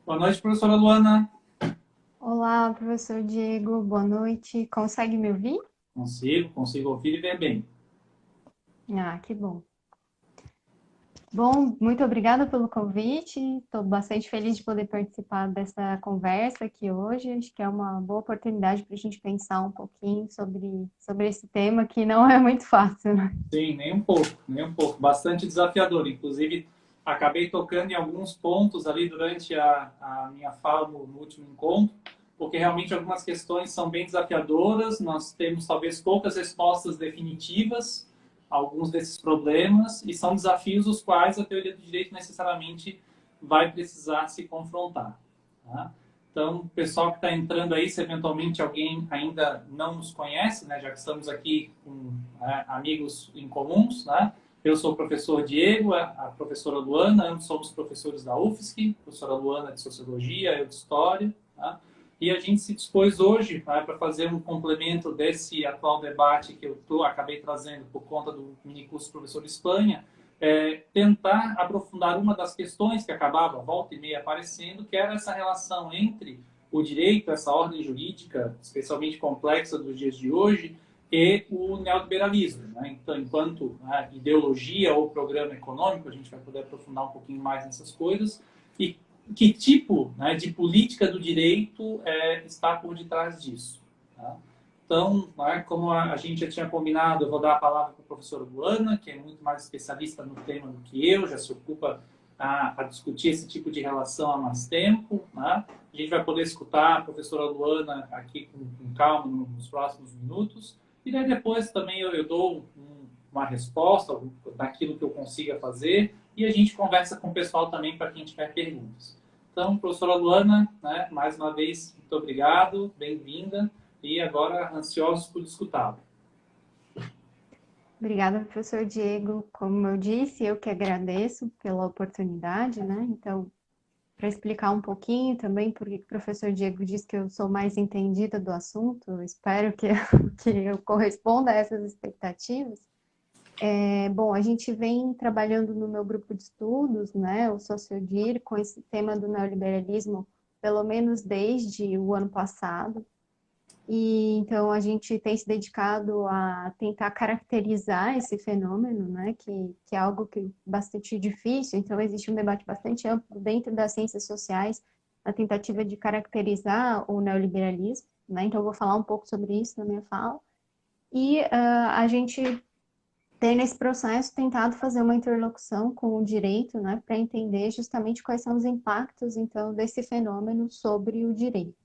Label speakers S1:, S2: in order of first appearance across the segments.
S1: Boa noite, professora Luana.
S2: Olá, professor Diego, boa noite. Consegue me ouvir?
S1: Consigo ouvir e ver bem.
S2: Ah, que bom. Bom, muito obrigada pelo convite. Estou bastante feliz de poder participar dessa conversa aqui hoje. Acho que é uma boa oportunidade para a gente pensar um pouquinho sobre esse tema que não é muito fácil, né?
S1: Sim, nem um pouco, nem um pouco. Bastante desafiador. Inclusive, acabei tocando em alguns pontos ali durante a minha fala no último encontro, porque realmente algumas questões são bem desafiadoras. Nós temos talvez poucas respostas definitivas a alguns desses problemas, e são desafios os quais a teoria do direito necessariamente vai precisar se confrontar. Tá? Então, o pessoal que está entrando aí, se eventualmente alguém ainda não nos conhece, né, já que estamos aqui com amigos em comuns, né? Eu sou o professor Diego, a professora Luana, ambos somos professores da UFSC, professora Luana de Sociologia, eu de História, tá? E a gente se dispôs hoje, né, para fazer um complemento desse atual debate que acabei trazendo por conta do minicurso Professor Espanha, tentar aprofundar uma das questões que acabava volta e meia aparecendo, que era essa relação entre o direito, essa ordem jurídica, especialmente complexa dos dias de hoje, e o neoliberalismo. Né? Então, enquanto ideologia ou programa econômico, a gente vai poder aprofundar um pouquinho mais nessas coisas, e que tipo, né, de política do direito está por detrás disso. Tá? Então, como a gente já tinha combinado, eu vou dar a palavra para o professor Luana, que é muito mais especialista no tema do que eu, já se ocupa a discutir esse tipo de relação há mais tempo. Né? A gente vai poder escutar a professora Luana aqui com calma nos próximos minutos. E daí depois também eu dou uma resposta daquilo que eu consiga fazer, e a gente conversa com o pessoal também para quem tiver perguntas. Então, professora Luana, né, mais uma vez, muito obrigado, bem-vinda, e agora ansiosos por escutá-lo.
S2: Obrigada, professor Diego. Como eu disse, eu que agradeço pela oportunidade, né? Então, para explicar um pouquinho também, porque o professor Diego disse que eu sou mais entendida do assunto, eu espero que, que eu corresponda a essas expectativas. Bom, a gente vem trabalhando no meu grupo de estudos, né, o Sociodir, com esse tema do neoliberalismo, pelo menos desde o ano passado. E então a gente tem se dedicado a tentar caracterizar esse fenômeno, né, que é algo que é bastante difícil. Então existe um debate bastante amplo dentro das ciências sociais, na tentativa de caracterizar o neoliberalismo, né? Então eu vou falar um pouco sobre isso na minha fala. E a gente tem nesse processo tentado fazer uma interlocução com o direito, né, para entender justamente quais são os impactos então desse fenômeno sobre o direito.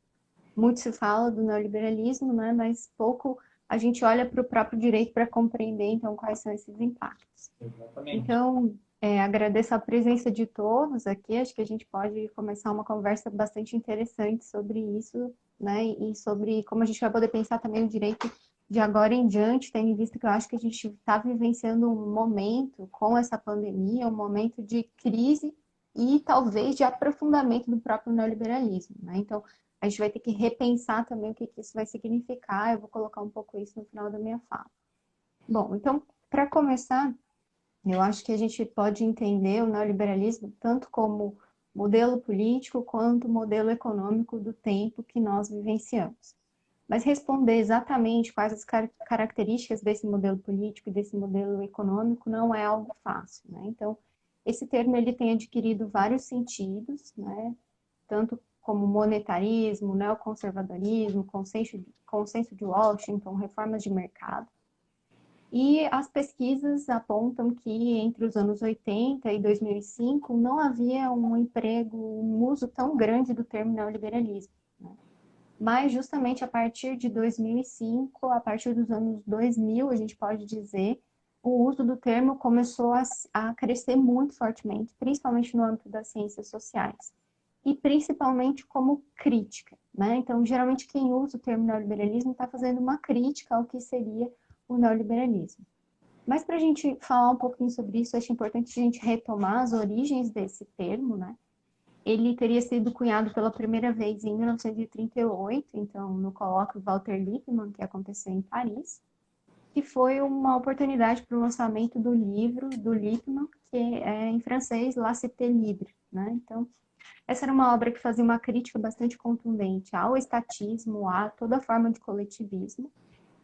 S2: Muito se fala do neoliberalismo, né, mas pouco a gente olha para o próprio direito para compreender então quais são esses impactos.
S1: Exatamente.
S2: Então, agradeço a presença de todos aqui, acho que a gente pode começar uma conversa bastante interessante sobre isso, né, e sobre como a gente vai poder pensar também o direito de agora em diante, tendo em vista que eu acho que a gente está vivenciando um momento com essa pandemia, um momento de crise e talvez de aprofundamento do próprio neoliberalismo, né? Então, a gente vai ter que repensar também o que isso vai significar. Eu vou colocar um pouco isso no final da minha fala. Bom, então, para começar, eu acho que a gente pode entender o neoliberalismo tanto como modelo político quanto modelo econômico do tempo que nós vivenciamos. Mas responder exatamente quais as características desse modelo político e desse modelo econômico não é algo fácil, né? Então, esse termo ele tem adquirido vários sentidos, né? Tanto como monetarismo, neoconservadorismo, consenso de Washington, reformas de mercado. E as pesquisas apontam que entre os anos 80 e 2005 não havia um emprego, um uso tão grande do termo neoliberalismo, né? Mas justamente a partir de 2005, a partir dos anos 2000, a gente pode dizer, o uso do termo começou a crescer muito fortemente, principalmente no âmbito das ciências sociais, e principalmente como crítica, né? Então, geralmente quem usa o termo neoliberalismo está fazendo uma crítica ao que seria o neoliberalismo. Mas para a gente falar um pouquinho sobre isso, acho importante a gente retomar as origens desse termo, né? Ele teria sido cunhado pela primeira vez em 1938, então no colóquio Walter Lippmann, que aconteceu em Paris, que foi uma oportunidade para o lançamento do livro do Lippmann, que é em francês La Cité Libre, né? Então, Essa era uma obra que fazia uma crítica bastante contundente ao estatismo, a toda forma de coletivismo,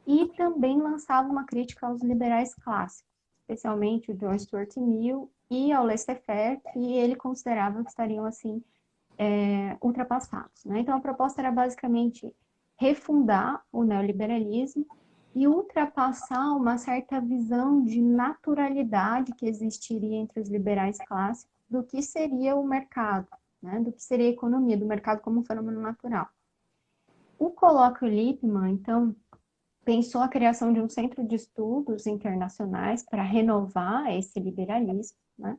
S2: e também lançava uma crítica aos liberais clássicos, especialmente o John Stuart Mill e ao laissez-faire, que ele considerava que estariam, assim, ultrapassados, né? Então, a proposta era basicamente refundar o neoliberalismo e ultrapassar uma certa visão de naturalidade que existiria entre os liberais clássicos do que seria o mercado, né? Do que seria a economia, do mercado como um fenômeno natural. O colóquio Lippmann, então, pensou a criação de um centro de estudos internacionais para renovar esse liberalismo, né?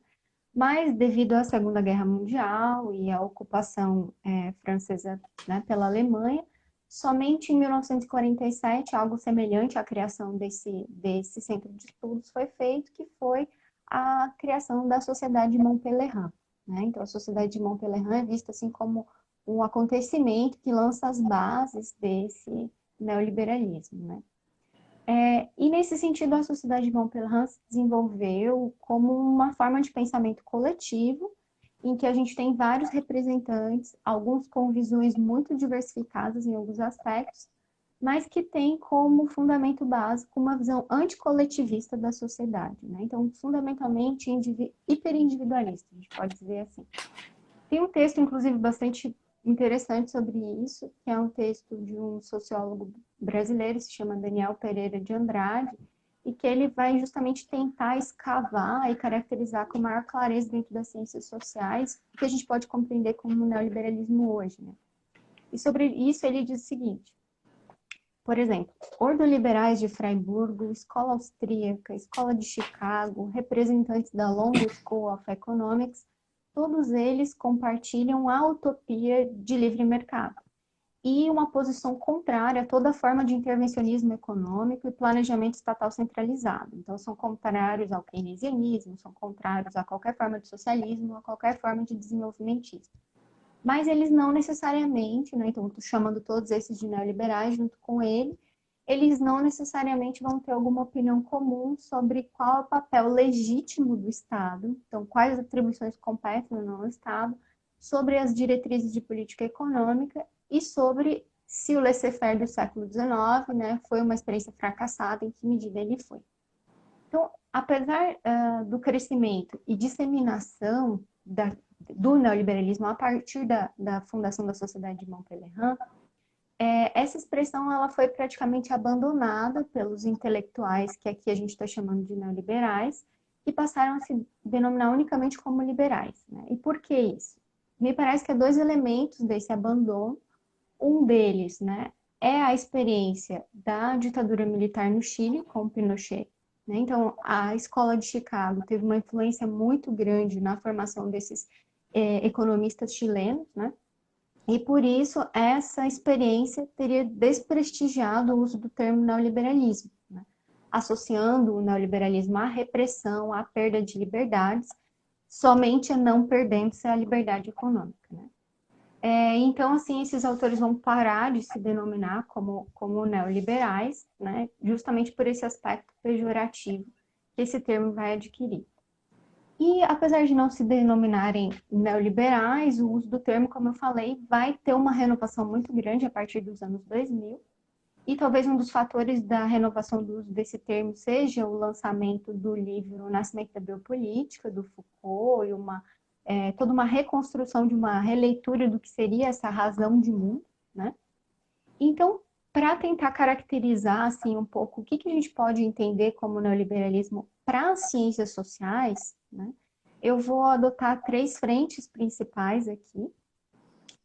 S2: Mas devido à Segunda Guerra Mundial e à ocupação francesa, né, pela Alemanha, somente em 1947, algo semelhante à criação desse centro de estudos foi feito, que foi a criação da Sociedade de Mont-Pelerin, né? Então, a Sociedade de Mont-Pelerin é vista assim como um acontecimento que lança as bases desse neoliberalismo, né? E nesse sentido, a Sociedade de Montpellier se desenvolveu como uma forma de pensamento coletivo, em que a gente tem vários representantes, alguns com visões muito diversificadas em alguns aspectos, mas que tem como fundamento básico uma visão anticoletivista da sociedade, né? Então, fundamentalmente hiperindividualista, a gente pode dizer assim. Tem um texto, inclusive, bastante interessante sobre isso, que é um texto de um sociólogo brasileiro, se chama Daniel Pereira de Andrade, e que ele vai justamente tentar escavar e caracterizar com maior clareza dentro das ciências sociais o que a gente pode compreender como neoliberalismo hoje, né? E sobre isso ele diz o seguinte: por exemplo, ordoliberais de Freiburgo, escola austríaca, escola de Chicago, representantes da London School of Economics, todos eles compartilham a utopia de livre mercado e uma posição contrária a toda forma de intervencionismo econômico e planejamento estatal centralizado. Então, são contrários ao keynesianismo, são contrários a qualquer forma de socialismo, a qualquer forma de desenvolvimentismo. Mas eles não necessariamente, né, então estou chamando todos esses de neoliberais junto com ele, eles não necessariamente vão ter alguma opinião comum sobre qual é o papel legítimo do Estado, então quais atribuições competem ou não ao Estado, sobre as diretrizes de política econômica e sobre se o laissez-faire do século XIX, né, foi uma experiência fracassada, em que medida ele foi. Então, apesar do crescimento e disseminação do neoliberalismo a partir da fundação da Sociedade de Montpellier, essa expressão ela foi praticamente abandonada pelos intelectuais, que aqui a gente está chamando de neoliberais, que passaram a se denominar unicamente como liberais, né? E por que isso? Me parece que há dois elementos desse abandono. Um deles, né, é a experiência da ditadura militar no Chile, com Pinochet, né? Então, a escola de Chicago teve uma influência muito grande na formação desses economistas chilenos, né? E por isso essa experiência teria desprestigiado o uso do termo neoliberalismo, né? Associando o neoliberalismo à repressão, à perda de liberdades, somente a não perdendo-se a liberdade econômica, né? Então, assim, esses autores vão parar de se denominar como neoliberais, né? Justamente por esse aspecto pejorativo que esse termo vai adquirir. E, apesar de não se denominarem neoliberais, o uso do termo, como eu falei, vai ter uma renovação muito grande a partir dos anos 2000. E talvez um dos fatores da renovação do uso desse termo seja o lançamento do livro O Nascimento da Biopolítica, do Foucault, e toda uma reconstrução de uma releitura do que seria essa razão de mundo, né? Então, para tentar caracterizar assim um pouco o que a gente pode entender como neoliberalismo para as ciências sociais, né? Eu vou adotar três frentes principais aqui.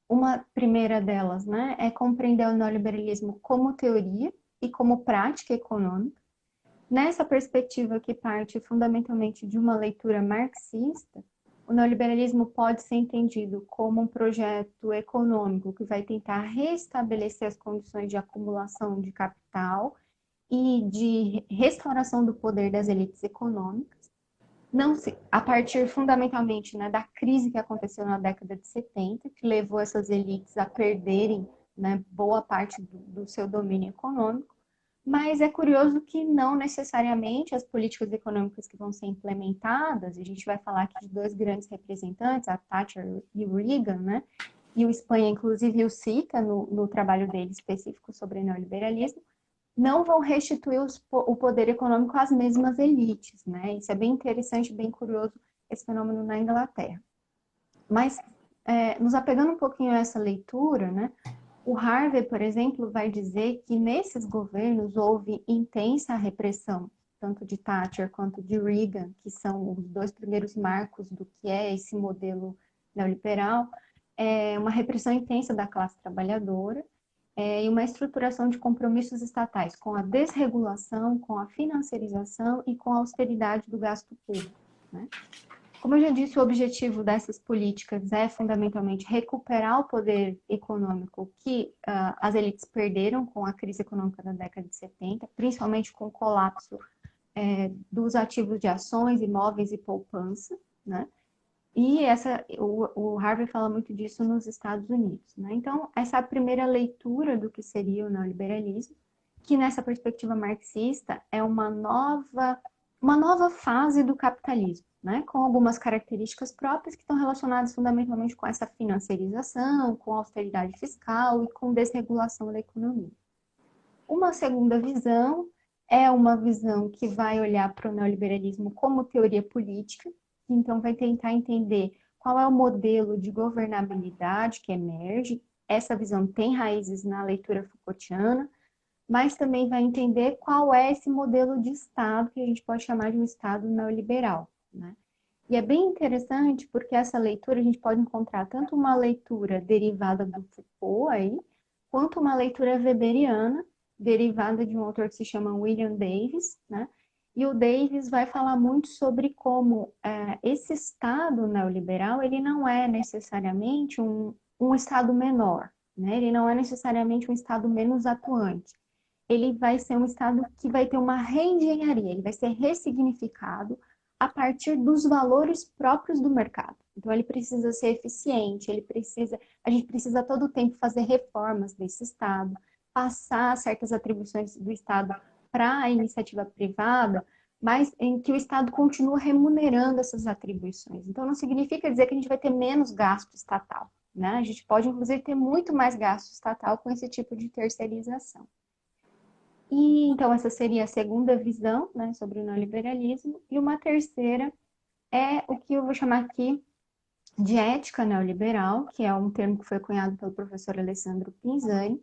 S2: Uma primeira delas, né, é compreender o neoliberalismo como teoria e como prática econômica. Nessa perspectiva que parte fundamentalmente de uma leitura marxista, o neoliberalismo pode ser entendido como um projeto econômico que vai tentar restabelecer as condições de acumulação de capital e de restauração do poder das elites econômicas, não se, a partir fundamentalmente, né, da crise que aconteceu na década de 70, que levou essas elites a perderem, né, boa parte do seu domínio econômico, Mas é curioso que não necessariamente as políticas econômicas que vão ser implementadas, e a gente vai falar aqui de dois grandes representantes, a Thatcher e o Reagan, né? E o Espanha, inclusive, o cita no trabalho dele específico sobre neoliberalismo, não vão restituir o poder econômico às mesmas elites, né? Isso é bem interessante, bem curioso, esse fenômeno na Inglaterra. Mas, nos apegando um pouquinho a essa leitura, né? O Harvey, por exemplo, vai dizer que nesses governos houve intensa repressão, tanto de Thatcher quanto de Reagan, que são os dois primeiros marcos do que é esse modelo neoliberal, uma repressão intensa da classe trabalhadora, e uma estruturação de compromissos estatais com a desregulação, com a financiarização e com a austeridade do gasto público, né? Como eu já disse, o objetivo dessas políticas é fundamentalmente recuperar o poder econômico que as elites perderam com a crise econômica da década de 70, principalmente com o colapso dos ativos de ações, imóveis e poupança, né? E o Harvey fala muito disso nos Estados Unidos, né? Então, essa é a primeira leitura do que seria o neoliberalismo, que nessa perspectiva marxista é uma nova fase do capitalismo, né? Com algumas características próprias que estão relacionadas fundamentalmente com essa financiarização, com austeridade fiscal e com desregulação da economia. Uma segunda visão é uma visão que vai olhar para o neoliberalismo como teoria política, então vai tentar entender qual é o modelo de governabilidade que emerge. Essa visão tem raízes na leitura Foucaultiana, mas também vai entender qual é esse modelo de Estado que a gente pode chamar de um Estado neoliberal, né? E é bem interessante porque essa leitura a gente pode encontrar tanto uma leitura derivada do Foucault aí, quanto uma leitura weberiana, derivada de um autor que se chama William Davis, né? E o Davis vai falar muito sobre como esse Estado neoliberal, ele não é necessariamente um Estado menor, né? Ele não é necessariamente um Estado menos atuante. Ele vai ser um Estado que vai ter uma reengenharia, ele vai ser ressignificado a partir dos valores próprios do mercado. Então, ele precisa ser eficiente, a gente precisa todo o tempo fazer reformas desse Estado, passar certas atribuições do Estado para a iniciativa privada, mas em que o Estado continua remunerando essas atribuições. Então, não significa dizer que a gente vai ter menos gasto estatal, né? A gente pode, inclusive, ter muito mais gasto estatal com esse tipo de terceirização. E então essa seria a segunda visão, né, sobre o neoliberalismo, e uma terceira é o que eu vou chamar aqui de ética neoliberal, que é um termo que foi cunhado pelo professor Alessandro Pinzani.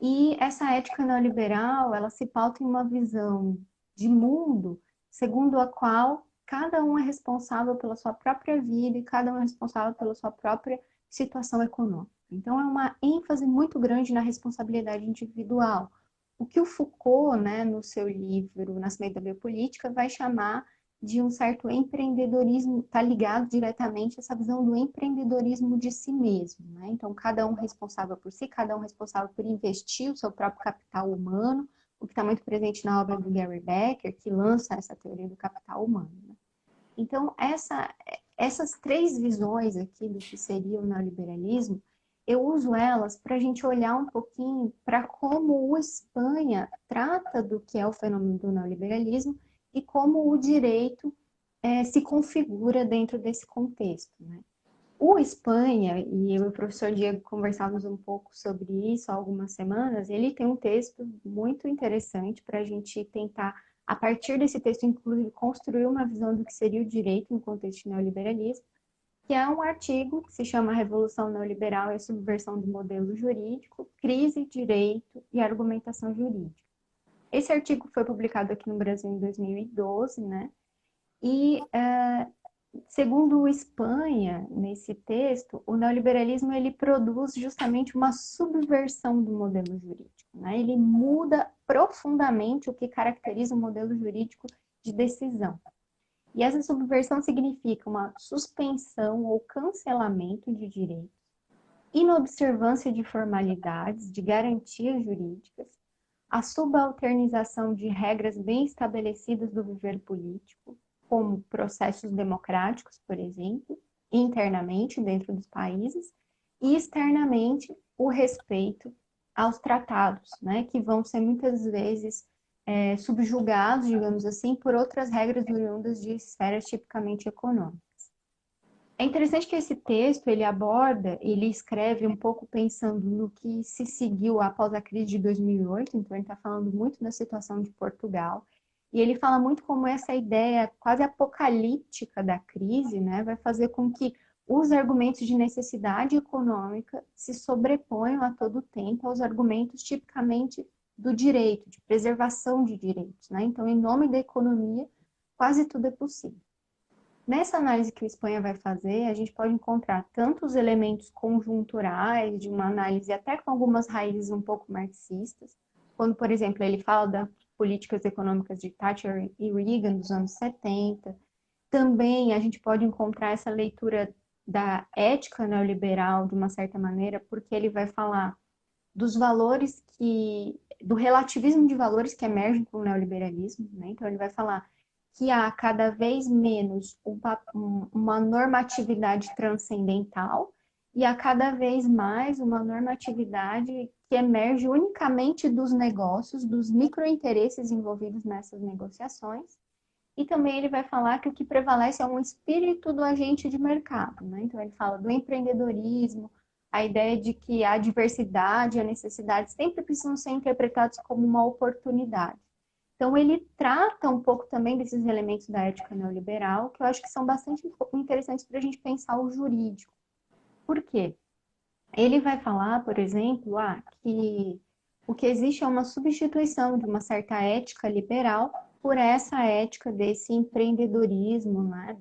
S2: E essa ética neoliberal, ela se pauta em uma visão de mundo segundo a qual cada um é responsável pela sua própria vida e cada um é responsável pela sua própria situação econômica. Então é uma ênfase muito grande na responsabilidade individual. O que o Foucault, né, no seu livro Nascimento da Biopolítica, vai chamar de um certo empreendedorismo, está ligado diretamente a essa visão do empreendedorismo de si mesmo, né? Então, cada um responsável por si, cada um responsável por investir o seu próprio capital humano, o que está muito presente na obra do Gary Becker, que lança essa teoria do capital humano, né? Então, essas três visões aqui do que seria o neoliberalismo, eu uso elas para a gente olhar um pouquinho para como o Espanha trata do que é o fenômeno do neoliberalismo e como o direito se configura dentro desse contexto, né? O Espanha, e eu e o professor Diego conversávamos um pouco sobre isso há algumas semanas, ele tem um texto muito interessante para a gente tentar, a partir desse texto, inclusive, construir uma visão do que seria o direito no contexto de neoliberalismo, que é um artigo que se chama Revolução Neoliberal e a Subversão do Modelo Jurídico, Crise, Direito e Argumentação Jurídica. Esse artigo foi publicado aqui no Brasil em 2012, né? E, segundo o Espanha, nesse texto, o neoliberalismo ele produz justamente uma subversão do modelo jurídico, né? Ele muda profundamente o que caracteriza o modelo jurídico de decisão. E essa subversão significa uma suspensão ou cancelamento de direitos, inobservância de formalidades, de garantias jurídicas, a subalternização de regras bem estabelecidas do viver político, como processos democráticos, por exemplo, internamente dentro dos países, e externamente o respeito aos tratados, né, que vão ser muitas vezes subjugados, digamos assim, por outras regras oriundas de esferas tipicamente econômicas. É interessante que esse texto ele escreve um pouco pensando no que se seguiu após a crise de 2008, então ele está falando muito da situação de Portugal, e ele fala muito como essa ideia quase apocalíptica da crise, né, vai fazer com que os argumentos de necessidade econômica se sobreponham a todo tempo aos argumentos tipicamente do direito, de preservação de direitos, né? Então, em nome da economia, quase tudo é possível. Nessa análise que o Espanha vai fazer, a gente pode encontrar tanto os elementos conjunturais, de uma análise até com algumas raízes um pouco marxistas, quando, por exemplo, ele fala das políticas econômicas de Thatcher e Reagan dos anos 70. Também a gente pode encontrar essa leitura da ética neoliberal, de uma certa maneira, porque ele vai falar dos valores do relativismo de valores que emergem com o neoliberalismo, né? Então ele vai falar que há cada vez menos uma normatividade transcendental e há cada vez mais uma normatividade que emerge unicamente dos negócios, dos microinteresses envolvidos nessas negociações. E também ele vai falar que o que prevalece é um espírito do agente de mercado, né? Então ele fala do empreendedorismo, a ideia de que a diversidade e a necessidade sempre precisam ser interpretados como uma oportunidade. Então, ele trata um pouco também desses elementos da ética neoliberal, que eu acho que são bastante interessantes para a gente pensar o jurídico. Por quê? Ele vai falar, por exemplo, que o que existe é uma substituição de uma certa ética liberal por essa ética desse empreendedorismo, né?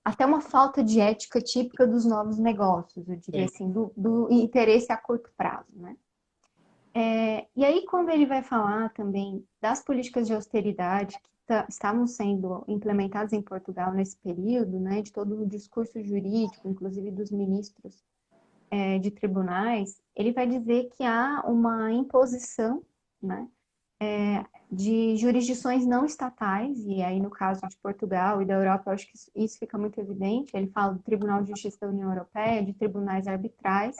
S2: Até uma falta de ética típica dos novos negócios, eu diria assim, do interesse a curto prazo, né? E aí, quando ele vai falar também das políticas de austeridade que estavam sendo implementadas em Portugal nesse período, né, de todo o discurso jurídico, inclusive dos ministros de tribunais, ele vai dizer que há uma imposição, né, de jurisdições não estatais, e aí no caso de Portugal e da Europa, eu acho que isso fica muito evidente. Ele fala do Tribunal de Justiça da União Europeia, de tribunais arbitrais,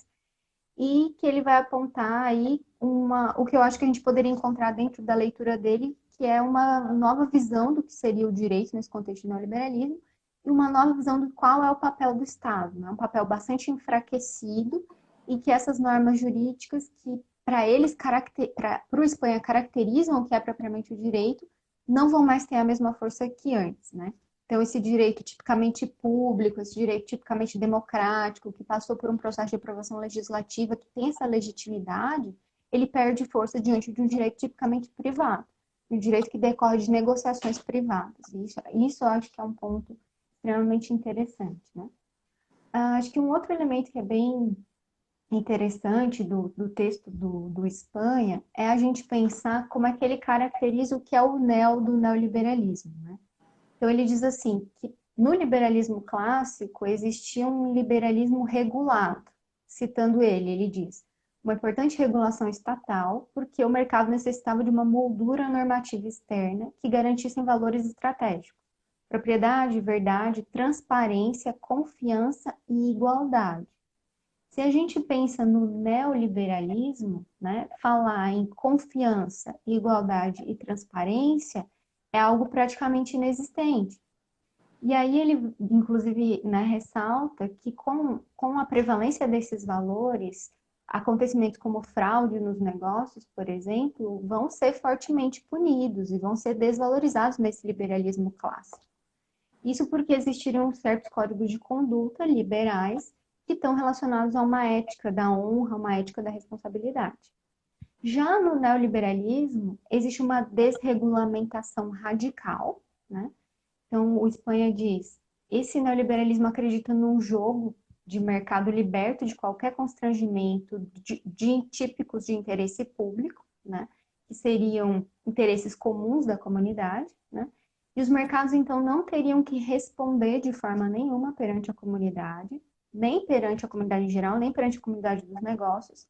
S2: e que ele vai apontar aí o que eu acho que a gente poderia encontrar dentro da leitura dele, que é uma nova visão do que seria o direito nesse contexto do neoliberalismo, e uma nova visão do qual é o papel do Estado, né? Um papel bastante enfraquecido, e que essas normas jurídicas que para eles, para o Espanha, caracterizam o que é propriamente o direito, não vão mais ter a mesma força que antes, né? Então, esse direito tipicamente público, esse direito tipicamente democrático, que passou por um processo de aprovação legislativa, que tem essa legitimidade, ele perde força diante de um direito tipicamente privado, um direito que decorre de negociações privadas. Isso eu acho que é um ponto extremamente interessante, né? Acho que um outro elemento que é bem interessante do texto do Espanha é a gente pensar como é que ele caracteriza o que é o do neoliberalismo, né? Então, ele diz assim, que no liberalismo clássico existia um liberalismo regulado. Citando ele diz, uma importante regulação estatal, porque o mercado necessitava de uma moldura normativa externa que garantisse valores estratégicos. Propriedade, verdade, transparência, confiança e igualdade. Se a gente pensa no neoliberalismo, né, falar em confiança, igualdade e transparência é algo praticamente inexistente. E aí ele, inclusive, né, ressalta que com a prevalência desses valores, acontecimentos como fraude nos negócios, por exemplo, vão ser fortemente punidos e vão ser desvalorizados nesse liberalismo clássico. Isso porque existiriam certos códigos de conduta liberais que estão relacionados a uma ética da honra, uma ética da responsabilidade. Já no neoliberalismo, existe uma desregulamentação radical, né? Então, o Espanha diz, esse neoliberalismo acredita num jogo de mercado liberto de qualquer constrangimento de típicos de interesse público, né? Que seriam interesses comuns da comunidade, né? E os mercados, então, não teriam que responder de forma nenhuma perante a comunidade, nem perante a comunidade em geral, nem perante a comunidade dos negócios,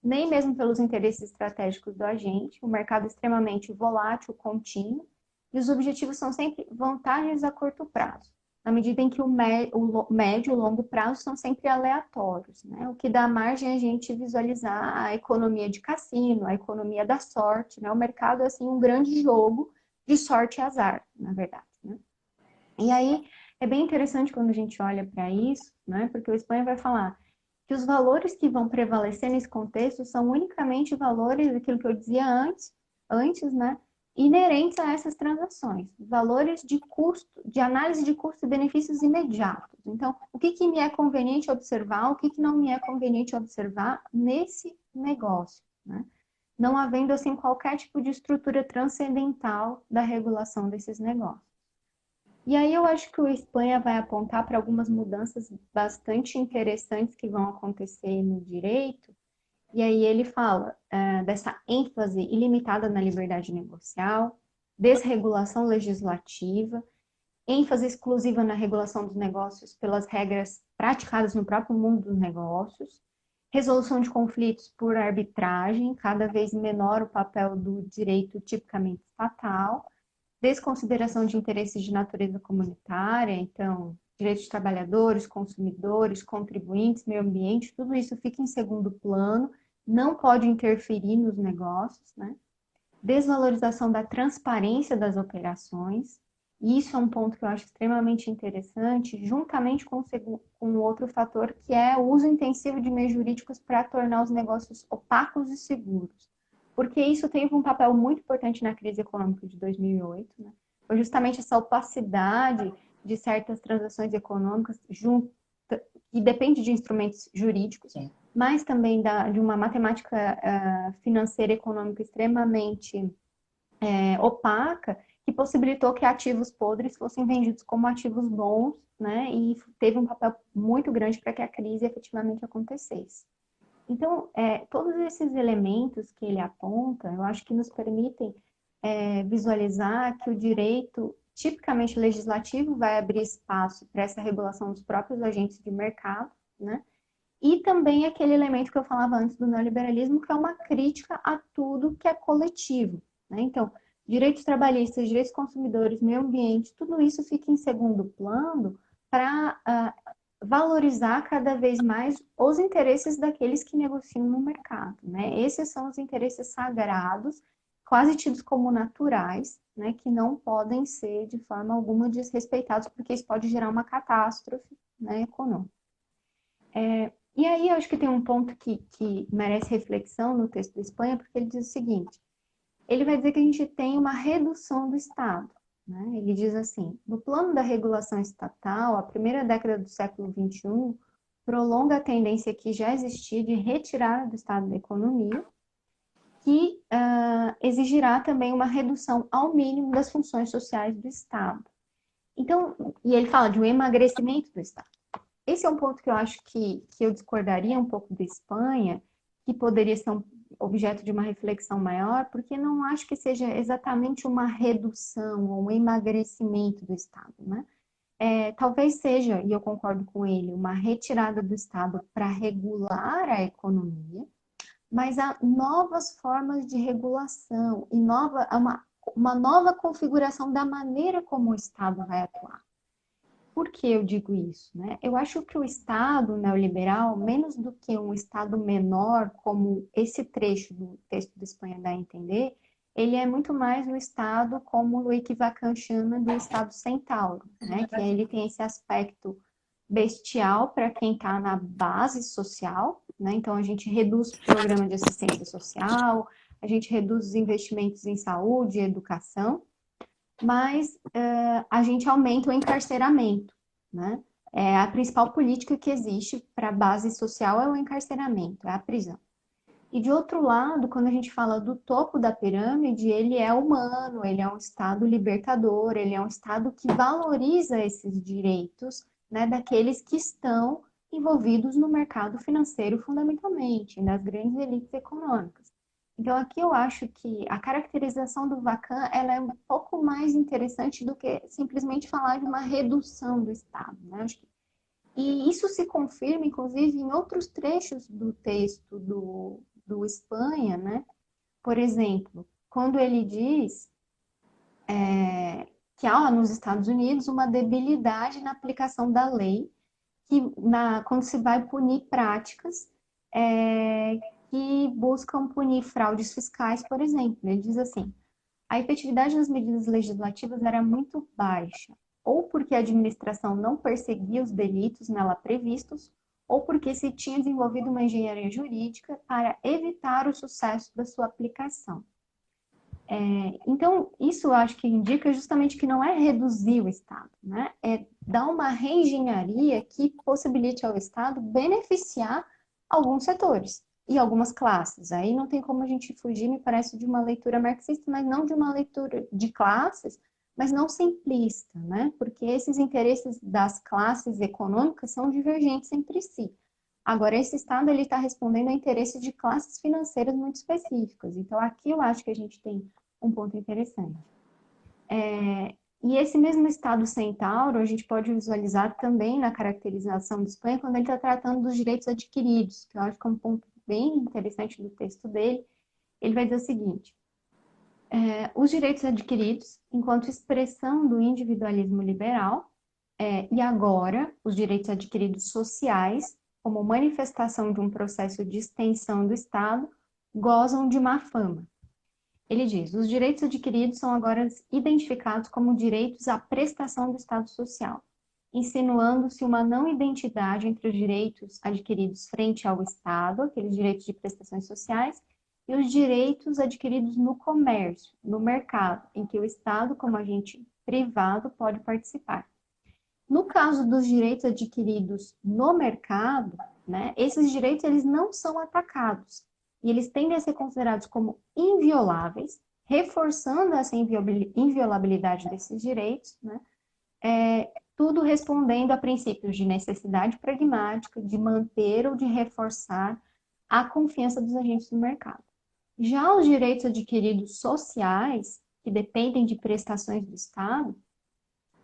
S2: nem mesmo pelos interesses estratégicos do agente. O mercado é extremamente volátil, contínuo, e os objetivos são sempre vantagens a curto prazo. na medida em que o médio e o longo prazo são sempre aleatórios, né? O que dá margem a gente visualizar a economia de cassino, a economia da sorte, né? O mercado é, assim, um grande jogo de sorte e azar, na verdade, né? E aí, é bem interessante quando a gente olha para isso, né? Porque o Espanha vai falar que os valores que vão prevalecer nesse contexto são unicamente valores, aquilo que eu dizia antes, né? Inerentes a essas transações, valores de custo, de análise de custos e benefícios imediatos. Então, o que que me é conveniente observar, o que que não me é conveniente observar nesse negócio, né? Não havendo, assim, qualquer tipo de estrutura transcendental da regulação desses negócios. E aí eu acho que o Espanha vai apontar para algumas mudanças bastante interessantes que vão acontecer no direito. E aí ele fala dessa ênfase ilimitada na liberdade negocial, desregulação legislativa, ênfase exclusiva na regulação dos negócios pelas regras praticadas no próprio mundo dos negócios, resolução de conflitos por arbitragem, cada vez menor o papel do direito tipicamente estatal, desconsideração de interesses de natureza comunitária, então, direitos de trabalhadores, consumidores, contribuintes, meio ambiente, tudo isso fica em segundo plano, não pode interferir nos negócios, né? Desvalorização da transparência das operações, e isso é um ponto que eu acho extremamente interessante, juntamente com outro fator, que é o uso intensivo de meios jurídicos para tornar os negócios opacos e seguros, porque isso teve um papel muito importante na crise econômica de 2008, né? Foi justamente essa opacidade de certas transações econômicas que depende de instrumentos jurídicos,
S1: Sim.
S2: mas também de uma matemática financeira e econômica extremamente opaca, que possibilitou que ativos podres fossem vendidos como ativos bons, né? E teve um papel muito grande para que a crise efetivamente acontecesse. Então, todos esses elementos que ele aponta, eu acho que nos permitem visualizar que o direito tipicamente legislativo vai abrir espaço para essa regulação dos próprios agentes de mercado, né? E também aquele elemento que eu falava antes do neoliberalismo, que é uma crítica a tudo que é coletivo, né? Então, direitos trabalhistas, direitos consumidores, meio ambiente, tudo isso fica em segundo plano para valorizar cada vez mais os interesses daqueles que negociam no mercado, né? Esses são os interesses sagrados, quase tidos como naturais, né? Que não podem ser de forma alguma desrespeitados, porque isso pode gerar uma catástrofe, né, econômica. E aí eu acho que tem um ponto que merece reflexão no texto da Espanha, porque ele diz o seguinte: ele vai dizer que a gente tem uma redução do Estado, né? Ele diz assim: no plano da regulação estatal, a primeira década do século XXI prolonga a tendência que já existia de retirada do Estado da economia, que exigirá também uma redução ao mínimo das funções sociais do Estado. Então, e ele fala de um emagrecimento do Estado. Esse é um ponto que eu acho que eu discordaria um pouco da Espanha, que poderia ser um objeto de uma reflexão maior, porque não acho que seja exatamente uma redução ou um emagrecimento do Estado, né? Talvez seja, e eu concordo com ele, uma retirada do Estado para regular a economia, mas há novas formas de regulação e uma nova configuração da maneira como o Estado vai atuar. Por que eu digo isso, né? Eu acho que o Estado neoliberal, menos do que um Estado menor, como esse trecho do texto da Espanha dá a entender, ele é muito mais o Estado como Luiz Vacan chama do Estado centauro, né? Que ele tem esse aspecto bestial para quem está na base social, né? Então a gente reduz o programa de assistência social, a gente reduz os investimentos em saúde e educação, mas a gente aumenta o encarceramento, né? A principal política que existe para a base social é o encarceramento, é a prisão. E de outro lado, quando a gente fala do topo da pirâmide, ele é humano, ele é um Estado libertador, ele é um Estado que valoriza esses direitos, né, daqueles que estão envolvidos no mercado financeiro fundamentalmente, nas grandes elites econômicas. Então aqui eu acho que a caracterização do Vacan ela é um pouco mais interessante do que simplesmente falar de uma redução do Estado, né? E isso se confirma, inclusive, em outros trechos do texto do Espanha, né? Por exemplo, quando ele diz que há nos Estados Unidos uma debilidade na aplicação da lei, quando se vai punir práticas que buscam punir fraudes fiscais, por exemplo. Ele diz assim: a efetividade das medidas legislativas era muito baixa, ou porque a administração não perseguia os delitos nela previstos, ou porque se tinha desenvolvido uma engenharia jurídica para evitar o sucesso da sua aplicação. Então, isso eu acho que indica justamente que não é reduzir o Estado, né? É dar uma reengenharia que possibilite ao Estado beneficiar alguns setores e algumas classes. Aí não tem como a gente fugir, me parece, de uma leitura marxista, mas não de uma leitura de classes, mas não simplista, né? Porque esses interesses das classes econômicas são divergentes entre si. Agora, esse Estado ele está respondendo a interesses de classes financeiras muito específicas. Então, aqui eu acho que a gente tem um ponto interessante. E esse mesmo Estado centauro, a gente pode visualizar também na caracterização de Espanha, quando ele está tratando dos direitos adquiridos, que eu acho que é um ponto bem interessante do texto dele. Ele vai dizer o seguinte: os direitos adquiridos, enquanto expressão do individualismo liberal, e agora os direitos adquiridos sociais, como manifestação de um processo de extensão do Estado, gozam de má fama. Ele diz: os direitos adquiridos são agora identificados como direitos à prestação do Estado Social, insinuando-se uma não identidade entre os direitos adquiridos frente ao Estado, aqueles direitos de prestações sociais, e os direitos adquiridos no comércio, no mercado, em que o Estado, como agente privado, pode participar. No caso dos direitos adquiridos no mercado, né, esses direitos eles não são atacados e eles tendem a ser considerados como invioláveis, reforçando essa inviolabilidade desses direitos, né, tudo respondendo a princípios de necessidade pragmática, de manter ou de reforçar a confiança dos agentes do mercado. Já os direitos adquiridos sociais, que dependem de prestações do Estado,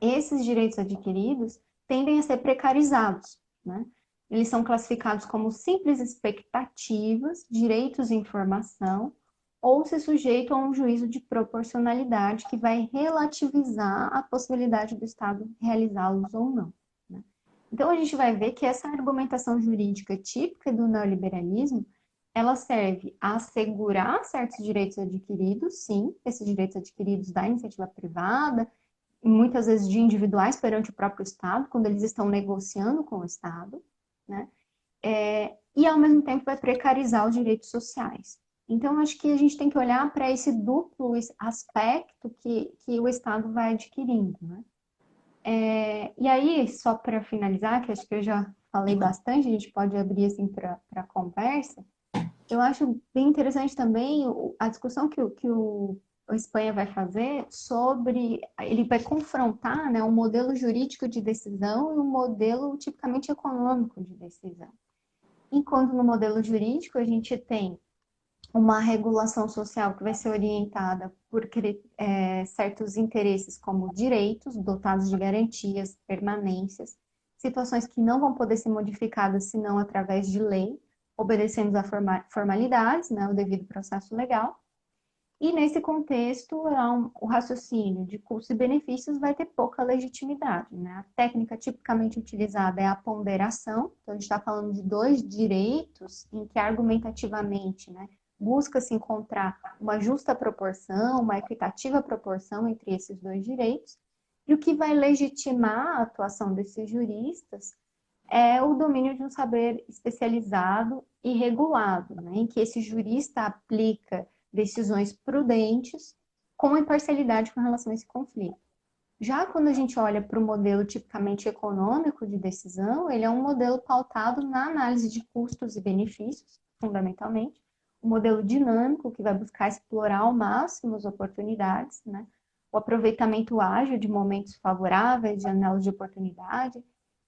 S2: esses direitos adquiridos tendem a ser precarizados, né? Eles são classificados como simples expectativas, direitos de informação, ou se sujeitam a um juízo de proporcionalidade que vai relativizar a possibilidade do Estado realizá-los ou não, né? Então, a gente vai ver que essa argumentação jurídica típica do neoliberalismo, ela serve a assegurar certos direitos adquiridos, sim, esses direitos adquiridos da iniciativa privada, muitas vezes de individuais perante o próprio Estado, quando eles estão negociando com o Estado, né? E ao mesmo tempo vai precarizar os direitos sociais. Então, acho que a gente tem que olhar para esse duplo aspecto que o Estado vai adquirindo, né? E aí, só para finalizar, que acho que eu já falei bastante, a gente pode abrir assim para conversa, eu acho bem interessante também a discussão que a Espanha vai fazer sobre, ele vai confrontar, né, um modelo jurídico de decisão e um modelo tipicamente econômico de decisão. Enquanto no modelo jurídico a gente tem uma regulação social que vai ser orientada por certos interesses como direitos dotados de garantias, permanências, situações que não vão poder ser modificadas senão através de lei, obedecendo a formalidades, né, o devido processo legal. E nesse contexto, o raciocínio de custos e benefícios vai ter pouca legitimidade, né? A técnica tipicamente utilizada é a ponderação. Então, a gente está falando de dois direitos em que argumentativamente, né, busca-se encontrar uma justa proporção, uma equitativa proporção entre esses dois direitos. E o que vai legitimar a atuação desses juristas é o domínio de um saber especializado e regulado, né, em que esse jurista aplica decisões prudentes com imparcialidade com relação a esse conflito. Já quando a gente olha para o modelo tipicamente econômico de decisão, ele é um modelo pautado na análise de custos e benefícios, fundamentalmente, um modelo dinâmico que vai buscar explorar ao máximo as oportunidades, né? O aproveitamento ágil de momentos favoráveis, de janelas de oportunidade,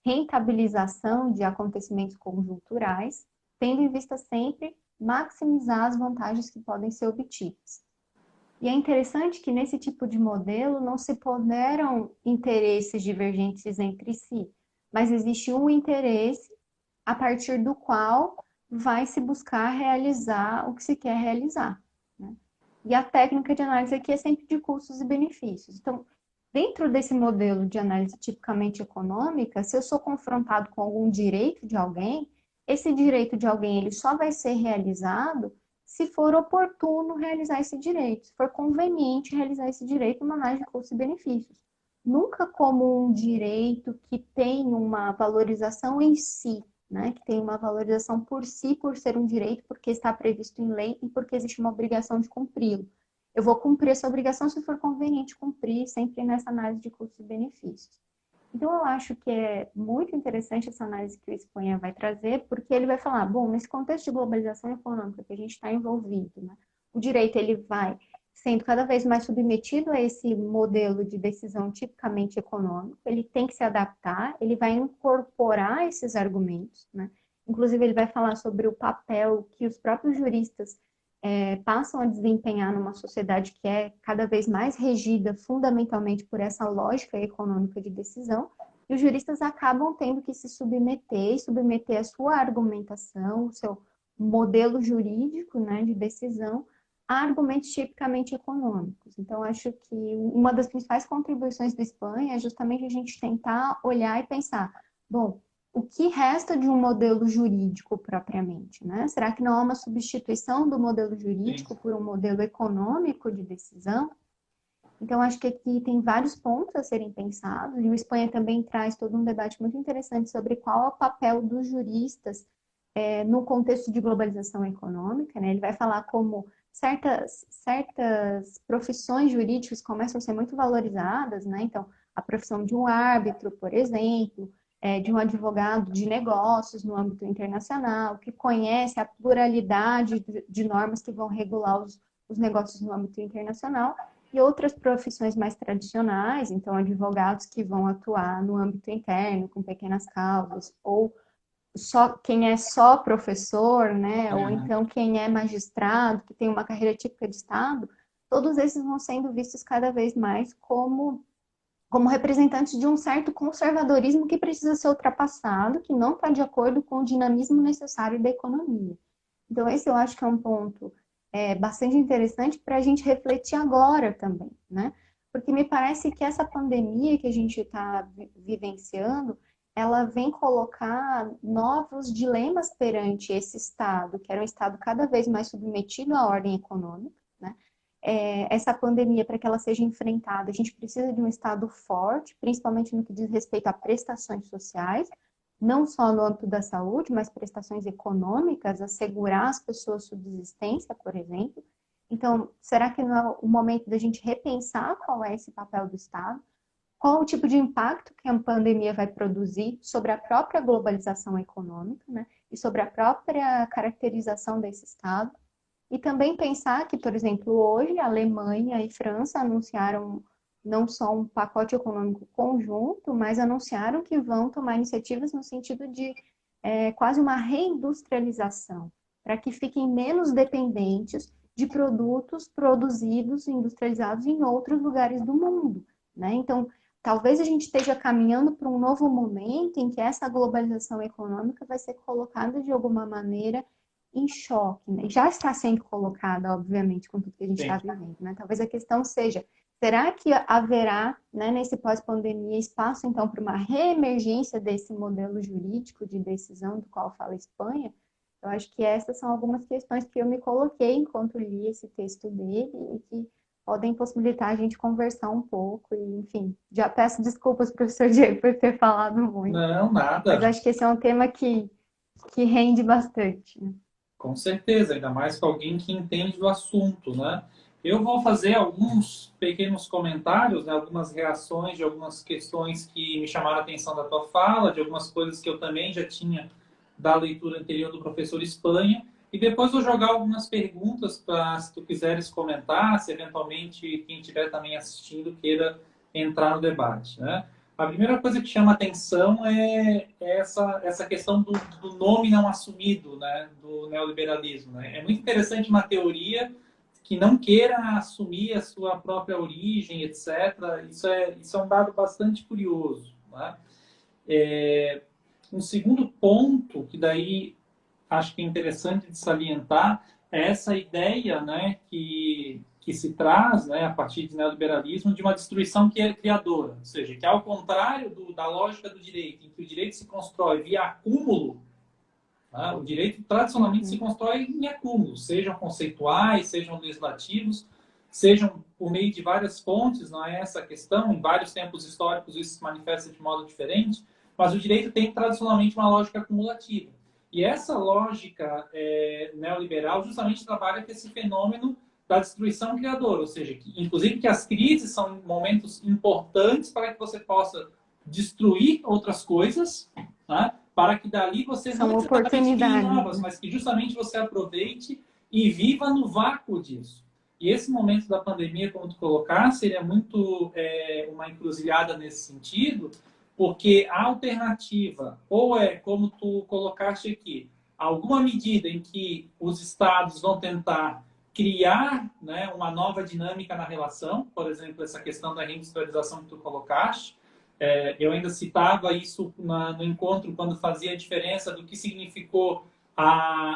S2: rentabilização de acontecimentos conjunturais, tendo em vista sempre maximizar as vantagens que podem ser obtidas. E é interessante que nesse tipo de modelo não se ponderam interesses divergentes entre si, mas existe um interesse a partir do qual vai se buscar realizar o que se quer realizar, né? E a técnica de análise aqui é sempre de custos e benefícios. Então, dentro desse modelo de análise tipicamente econômica, se eu sou confrontado com algum direito de alguém, esse direito de alguém ele só vai ser realizado se for oportuno realizar esse direito, se for conveniente realizar esse direito numa análise de custos e benefícios. Nunca como um direito que tem uma valorização em si, né? Que tem uma valorização por si, por ser um direito, porque está previsto em lei e porque existe uma obrigação de cumpri-lo. Eu vou cumprir essa obrigação se for conveniente cumprir, sempre nessa análise de custos e benefícios. Então, eu acho que é muito interessante essa análise que o Espanha vai trazer, porque ele vai falar, bom, nesse contexto de globalização econômica que a gente está envolvido, né, o direito ele vai sendo cada vez mais submetido a esse modelo de decisão tipicamente econômico, ele tem que se adaptar, ele vai incorporar esses argumentos, né? Inclusive, ele vai falar sobre o papel que os próprios juristas passam a desempenhar numa sociedade que é cada vez mais regida fundamentalmente por essa lógica econômica de decisão, e os juristas acabam tendo que se submeter e submeter a sua argumentação, o seu modelo jurídico, né, de decisão, a argumentos tipicamente econômicos. Então, acho que uma das principais contribuições da Espanha é justamente a gente tentar olhar e pensar, bom, o que resta de um modelo jurídico propriamente, né? Será que não há uma substituição do modelo jurídico por um modelo econômico de decisão? Então, acho que aqui tem vários pontos a serem pensados, e o Espanha também traz todo um debate muito interessante sobre qual é o papel dos juristas no contexto de globalização econômica, né? Ele vai falar como certas profissões jurídicas começam a ser muito valorizadas, né? Então, a profissão de um árbitro, por exemplo, de um advogado de negócios no âmbito internacional, que conhece a pluralidade de normas que vão regular os negócios no âmbito internacional, e outras profissões mais tradicionais, então advogados que vão atuar no âmbito interno, com pequenas causas, ou só quem é só professor, né, ou então quem é magistrado, que tem uma carreira típica de Estado, todos esses vão sendo vistos cada vez mais como representantes de um certo conservadorismo que precisa ser ultrapassado, que não está de acordo com o dinamismo necessário da economia. Então, esse eu acho que é um ponto bastante interessante para a gente refletir agora também, né? Porque me parece que essa pandemia que a gente está vivenciando, ela vem colocar novos dilemas perante esse Estado, que era um Estado cada vez mais submetido à ordem econômica, né? Essa pandemia, para que ela seja enfrentada, a gente precisa de um Estado forte, principalmente no que diz respeito a prestações sociais, não só no âmbito da saúde, mas prestações econômicas, assegurar às pessoas subsistência, por exemplo. Então, será que não é o momento da gente repensar qual é esse papel do Estado? Qual o tipo de impacto que a pandemia vai produzir sobre a própria globalização econômica, né? E sobre a própria caracterização desse Estado? E também pensar que, por exemplo, hoje a Alemanha e França anunciaram não só um pacote econômico conjunto, mas anunciaram que vão tomar iniciativas no sentido de quase uma reindustrialização, para que fiquem menos dependentes de produtos produzidos e industrializados em outros lugares do mundo, né? Então, talvez a gente esteja caminhando para um novo momento em que essa globalização econômica vai ser colocada de alguma maneira em choque, né? Já está sendo colocada, obviamente, com tudo que a gente está vivendo, né? Talvez a questão seja, será que haverá, né, nesse pós-pandemia, espaço, então, para uma reemergência desse modelo jurídico de decisão do qual fala a Espanha? Eu acho que essas são algumas questões que eu me coloquei enquanto li esse texto dele e que podem possibilitar a gente conversar um pouco. E, enfim, já peço desculpas, professor Diego, por ter falado muito.
S1: Não,
S2: Mas
S1: nada.
S2: acho que esse é um tema que rende bastante, né?
S1: Com certeza, ainda mais com alguém que entende do assunto, né? Eu vou fazer alguns pequenos comentários, né, algumas reações de algumas questões que me chamaram a atenção da tua fala, de algumas coisas que eu também já tinha da leitura anterior do professor Espanha, e depois vou jogar algumas perguntas para, se tu quiseres comentar, se eventualmente quem estiver também assistindo queira entrar no debate, né? A primeira coisa que chama atenção é essa questão do nome não assumido, né, do neoliberalismo. Né? É muito interessante uma teoria que não queira assumir a sua própria origem, etc. Isso é um dado bastante curioso. Né? Um segundo ponto, que daí acho que é interessante de salientar, é essa ideia, né, que que se traz, né, a partir do neoliberalismo, de uma destruição que é criadora. Ou seja, que ao contrário da lógica do direito, em que o direito se constrói via acúmulo, né, o direito tradicionalmente se constrói em acúmulos, sejam conceituais, sejam legislativos, sejam por meio de várias fontes, não é essa a questão, em vários tempos históricos isso se manifesta de modo diferente, mas o direito tem tradicionalmente uma lógica acumulativa. E essa lógica neoliberal justamente trabalha com esse fenômeno da destruição criadora, ou seja, inclusive que as crises são momentos importantes para que você possa destruir outras coisas, né, para que dali você
S2: São
S1: não necessariamente crie
S2: oportunidades,
S1: novas,
S2: né?
S1: mas que justamente você aproveite e viva no vácuo disso. E esse momento da pandemia, como tu colocaste, seria muito uma encruzilhada nesse sentido, porque a alternativa, ou é, como tu colocaste aqui, alguma medida em que os estados vão tentar criar, né, uma nova dinâmica na relação, por exemplo, essa questão da reindustrialização que tu colocaste. Eu ainda citava isso no encontro, quando fazia a diferença do que significou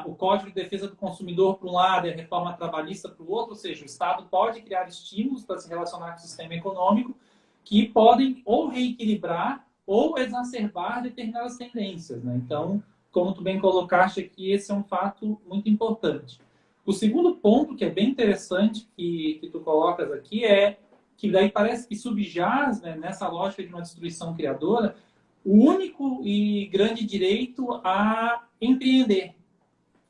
S1: o Código de Defesa do Consumidor para um lado e a reforma trabalhista para o outro, ou seja, o Estado pode criar estímulos para se relacionar com o sistema econômico que podem ou reequilibrar ou exacerbar determinadas tendências, né? Então, como tu bem colocaste aqui, esse é um fato muito importante. O segundo ponto, que é bem interessante que tu colocas aqui, é que daí parece que subjaz, né, nessa lógica de uma destruição criadora, o único e grande direito a empreender.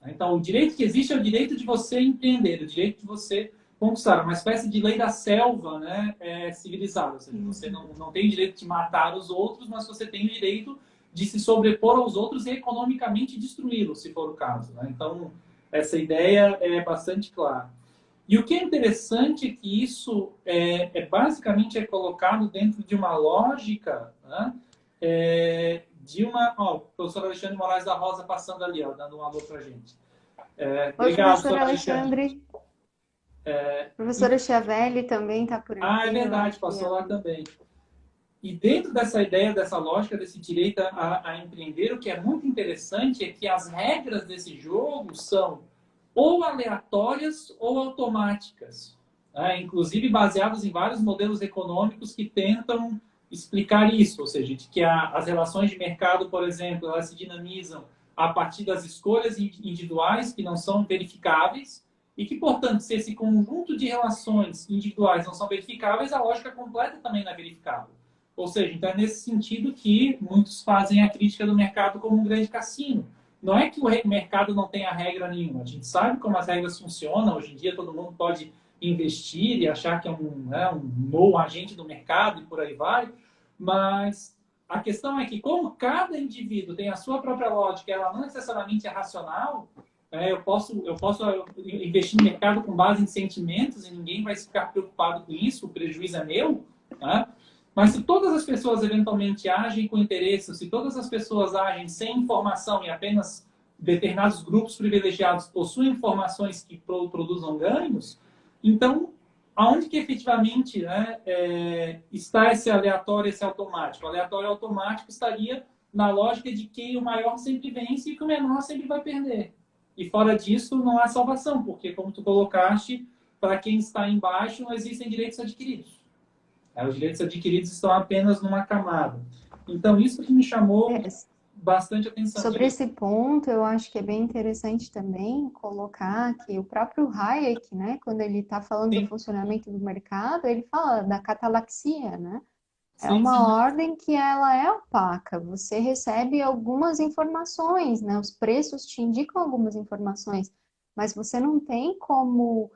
S1: Então, o direito que existe é o direito de você empreender, o direito de você conquistar, uma espécie de lei da selva, né, civilizada. Ou seja, você não tem o direito de matar os outros, mas você tem o direito de se sobrepor aos outros e economicamente destruí-los, se for o caso, né? Então, essa ideia é bastante clara. E o que é interessante é que isso basicamente colocado dentro de uma lógica, né, de uma... Ó, o professor Alexandre Moraes da Rosa passando ali, ó, dando um alô para a gente.
S2: Oi,
S1: Obrigado,
S2: professor
S1: professor Alexandre.
S2: Alexandre. Professora Chiavelli também está por
S1: É
S2: aqui, eu
S1: verdade,
S2: acho que
S1: passou lá
S2: ela...
S1: também. E dentro dessa ideia, dessa lógica, desse direito a empreender, o que é muito interessante é que as regras desse jogo são ou aleatórias ou automáticas, né? Inclusive baseadas em vários modelos econômicos que tentam explicar isso, ou seja, de que as relações de mercado, por exemplo, elas se dinamizam a partir das escolhas individuais que não são verificáveis e que, portanto, se esse conjunto de relações individuais não são verificáveis, a lógica completa também não é verificável. Ou seja, então é nesse sentido que muitos fazem a crítica do mercado como um grande cassino. Não é que o mercado não tenha regra nenhuma. A gente sabe como as regras funcionam. Hoje em dia todo mundo pode investir e achar que é um novo agente do mercado e por aí vai. Mas a questão é que como cada indivíduo tem a sua própria lógica, ela não necessariamente é racional, eu posso investir no mercado com base em sentimentos e ninguém vai ficar preocupado com isso, o prejuízo é meu, né? Mas se todas as pessoas eventualmente agem com interesse, se todas as pessoas agem sem informação e apenas determinados grupos privilegiados possuem informações que produzam ganhos, então aonde que efetivamente, né, está esse aleatório, esse automático? O aleatório e automático estaria na lógica de que o maior sempre vence e que o menor sempre vai perder. E fora disso não há salvação, porque como tu colocaste, para quem está embaixo não existem direitos adquiridos. Os direitos adquiridos estão apenas numa camada. Então, isso que me chamou bastante atenção.
S2: Sobre esse ponto, eu acho que é bem interessante também colocar que o próprio Hayek, né, quando ele está falando do funcionamento do mercado, ele fala da catalaxia, né? É uma ordem que ela é opaca. Você recebe algumas informações, né? Os preços te indicam algumas informações, mas você não tem como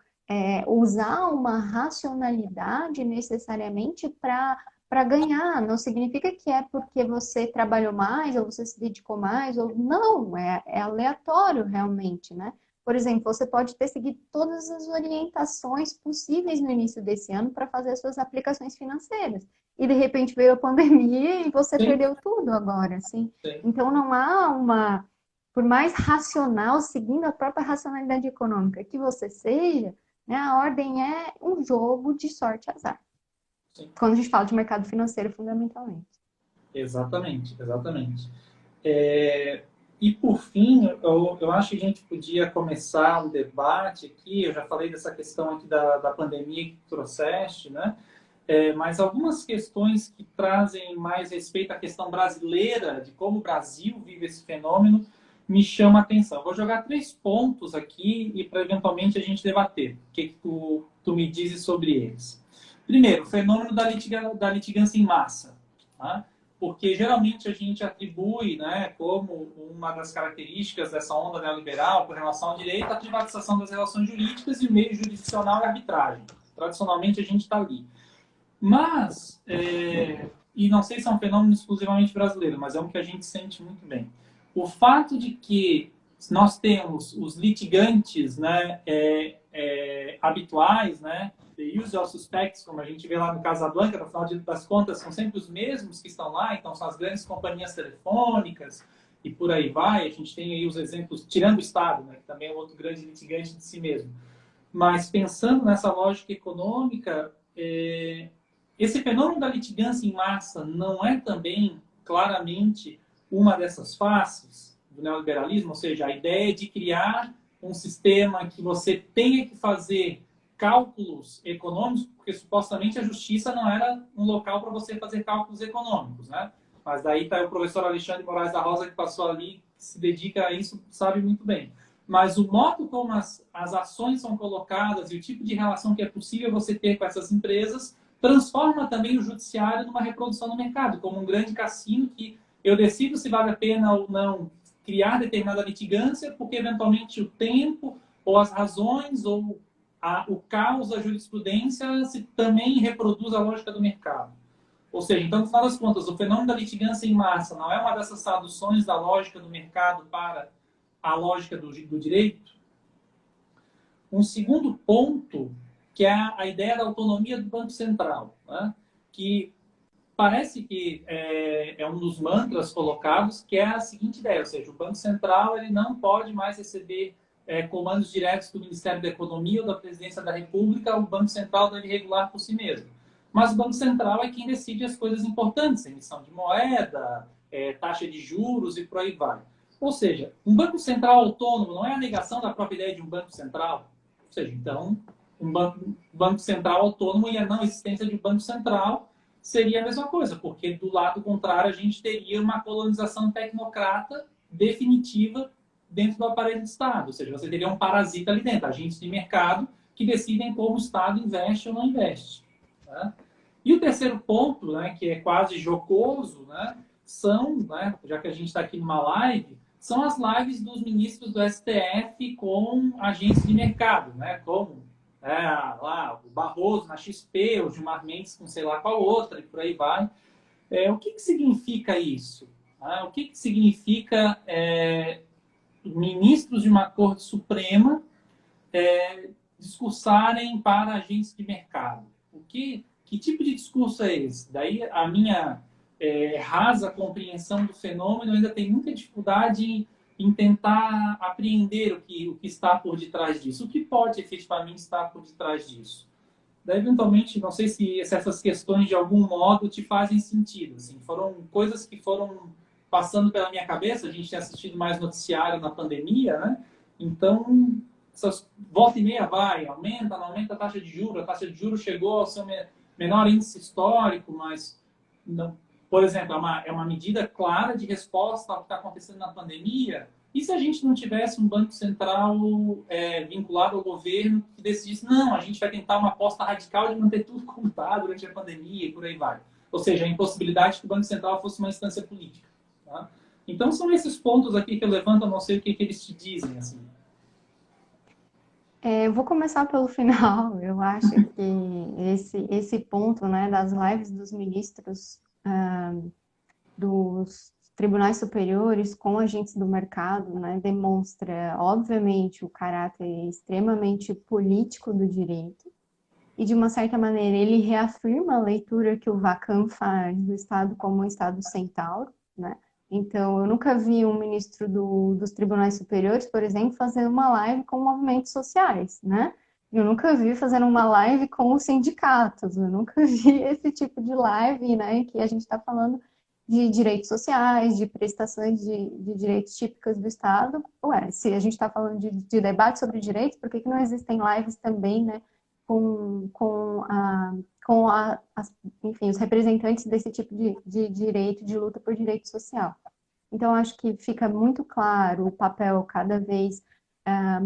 S2: usar uma racionalidade necessariamente para ganhar. Não significa que é porque você trabalhou mais ou você se dedicou mais, ou não, é aleatório realmente, né? Por exemplo, você pode ter seguido todas as orientações possíveis no início desse ano para fazer as suas aplicações financeiras. E de repente veio a pandemia e você perdeu tudo agora, assim. Então não há uma, por mais racional, seguindo a própria racionalidade econômica que você seja, né, a ordem é um jogo de sorte e azar. Quando a gente fala de mercado financeiro, fundamentalmente.
S1: Exatamente, exatamente. E, por fim, eu acho que a gente podia começar um debate aqui. Eu já falei dessa questão aqui da pandemia que trouxeste, né? Mas algumas questões que trazem mais respeito à questão brasileira, de como o Brasil vive esse fenômeno, me chama a atenção. Vou jogar 3 pontos aqui e para eventualmente a gente debater. O que tu me dizes sobre eles? Primeiro, o fenômeno da litigância em massa. Tá? Porque geralmente a gente atribui, né, como uma das características dessa onda neoliberal com relação ao direito, a privatização das relações jurídicas e o meio jurisdicional e arbitragem. Tradicionalmente a gente está ali. Mas, e não sei se é um fenômeno exclusivamente brasileiro, mas é um que a gente sente muito bem. O fato de que nós temos os litigantes, né, habituais, né, the usual suspects, como a gente vê lá no Casablanca, no final das contas, são sempre os mesmos que estão lá, então são as grandes companhias telefônicas e por aí vai. A gente tem aí os exemplos, tirando o Estado, né, que também é outro grande litigante de si mesmo. Mas pensando nessa lógica econômica, esse fenômeno da litigância em massa não é também claramente uma dessas faces do neoliberalismo? Ou seja, a ideia de criar um sistema que você tenha que fazer cálculos econômicos, porque supostamente a justiça não era um local para você fazer cálculos econômicos, né? Mas daí está o professor Alexandre Moraes da Rosa, que passou ali, que se dedica a isso, sabe muito bem. Mas o modo como as ações são colocadas e o tipo de relação que é possível você ter com essas empresas transforma também o judiciário numa reprodução no mercado, como um grande cassino que eu decido se vale a pena ou não criar determinada litigância, porque eventualmente o tempo ou as razões ou o caos da jurisprudência se também reproduz a lógica do mercado. Ou seja, então, no final das contas, o fenômeno da litigância em massa não é uma dessas traduções da lógica do mercado para a lógica do direito? Um segundo ponto, que é a ideia da autonomia do Banco Central, né? Que parece que é um dos mantras colocados, que é a seguinte ideia, ou seja, o Banco Central ele não pode mais receber comandos diretos do Ministério da Economia ou da Presidência da República, o Banco Central deve regular por si mesmo. Mas o Banco Central é quem decide as coisas importantes, emissão de moeda, taxa de juros e por aí vai. Ou seja, um Banco Central autônomo não é a negação da própria ideia de um Banco Central? Ou seja, então, um banco central autônomo e a não existência de um Banco Central seria a mesma coisa, porque do lado contrário a gente teria uma colonização tecnocrata definitiva dentro do aparelho de Estado. Ou seja, você teria um parasita ali dentro, agentes de mercado que decidem como o Estado investe ou não investe. Tá? E o terceiro ponto, né, que é quase jocoso, né, são, né, já que a gente está aqui numa live, são as lives dos ministros do STF com agentes de mercado, né, como lá, o Barroso na XP, o Gilmar Mendes com sei lá qual outra, e por aí vai. O que significa isso? O que significa ministros de uma Corte Suprema discursarem para agentes de mercado? Que tipo de discurso é esse? Daí a minha rasa compreensão do fenômeno ainda tem muita dificuldade em tentar apreender o que está por detrás disso, o que pode efetivamente estar por detrás disso. Daí, eventualmente, não sei se essas questões de algum modo te fazem sentido. Assim, foram coisas que foram passando pela minha cabeça. A gente tem assistido mais noticiário na pandemia, né? Então, essas volta e meia vai, aumenta, não aumenta a taxa de juros. A taxa de juros chegou ao seu menor índice histórico, mas não. Por exemplo, é uma medida clara de resposta ao que está acontecendo na pandemia. E se a gente não tivesse um Banco Central vinculado ao governo que decidisse, não, a gente vai tentar uma aposta radical de manter tudo como está durante a pandemia e por aí vai. Ou seja, a impossibilidade de que o Banco Central fosse uma instância política. Tá? Então, são esses pontos aqui que eu levanto, eu não sei o que eles te dizem. Assim.
S2: Eu vou começar pelo final. Eu acho que esse ponto, né, das lives dos ministros dos tribunais superiores com agentes do mercado, né, demonstra, obviamente, o caráter extremamente político do direito e, de uma certa maneira, ele reafirma a leitura que o Vacan faz do Estado como um Estado centauro, né? Então, eu nunca vi um ministro dos tribunais superiores, por exemplo, fazendo uma live com movimentos sociais, né? Eu nunca vi fazendo uma live com os sindicatos, eu nunca vi esse tipo de live, né, que a gente está falando de direitos sociais, de prestações de direitos típicas do Estado. Ué, se a gente está falando de debate sobre direitos, por que não existem lives também, né, enfim, os representantes desse tipo de direito, de luta por direito social? Então, acho que fica muito claro o papel cada vez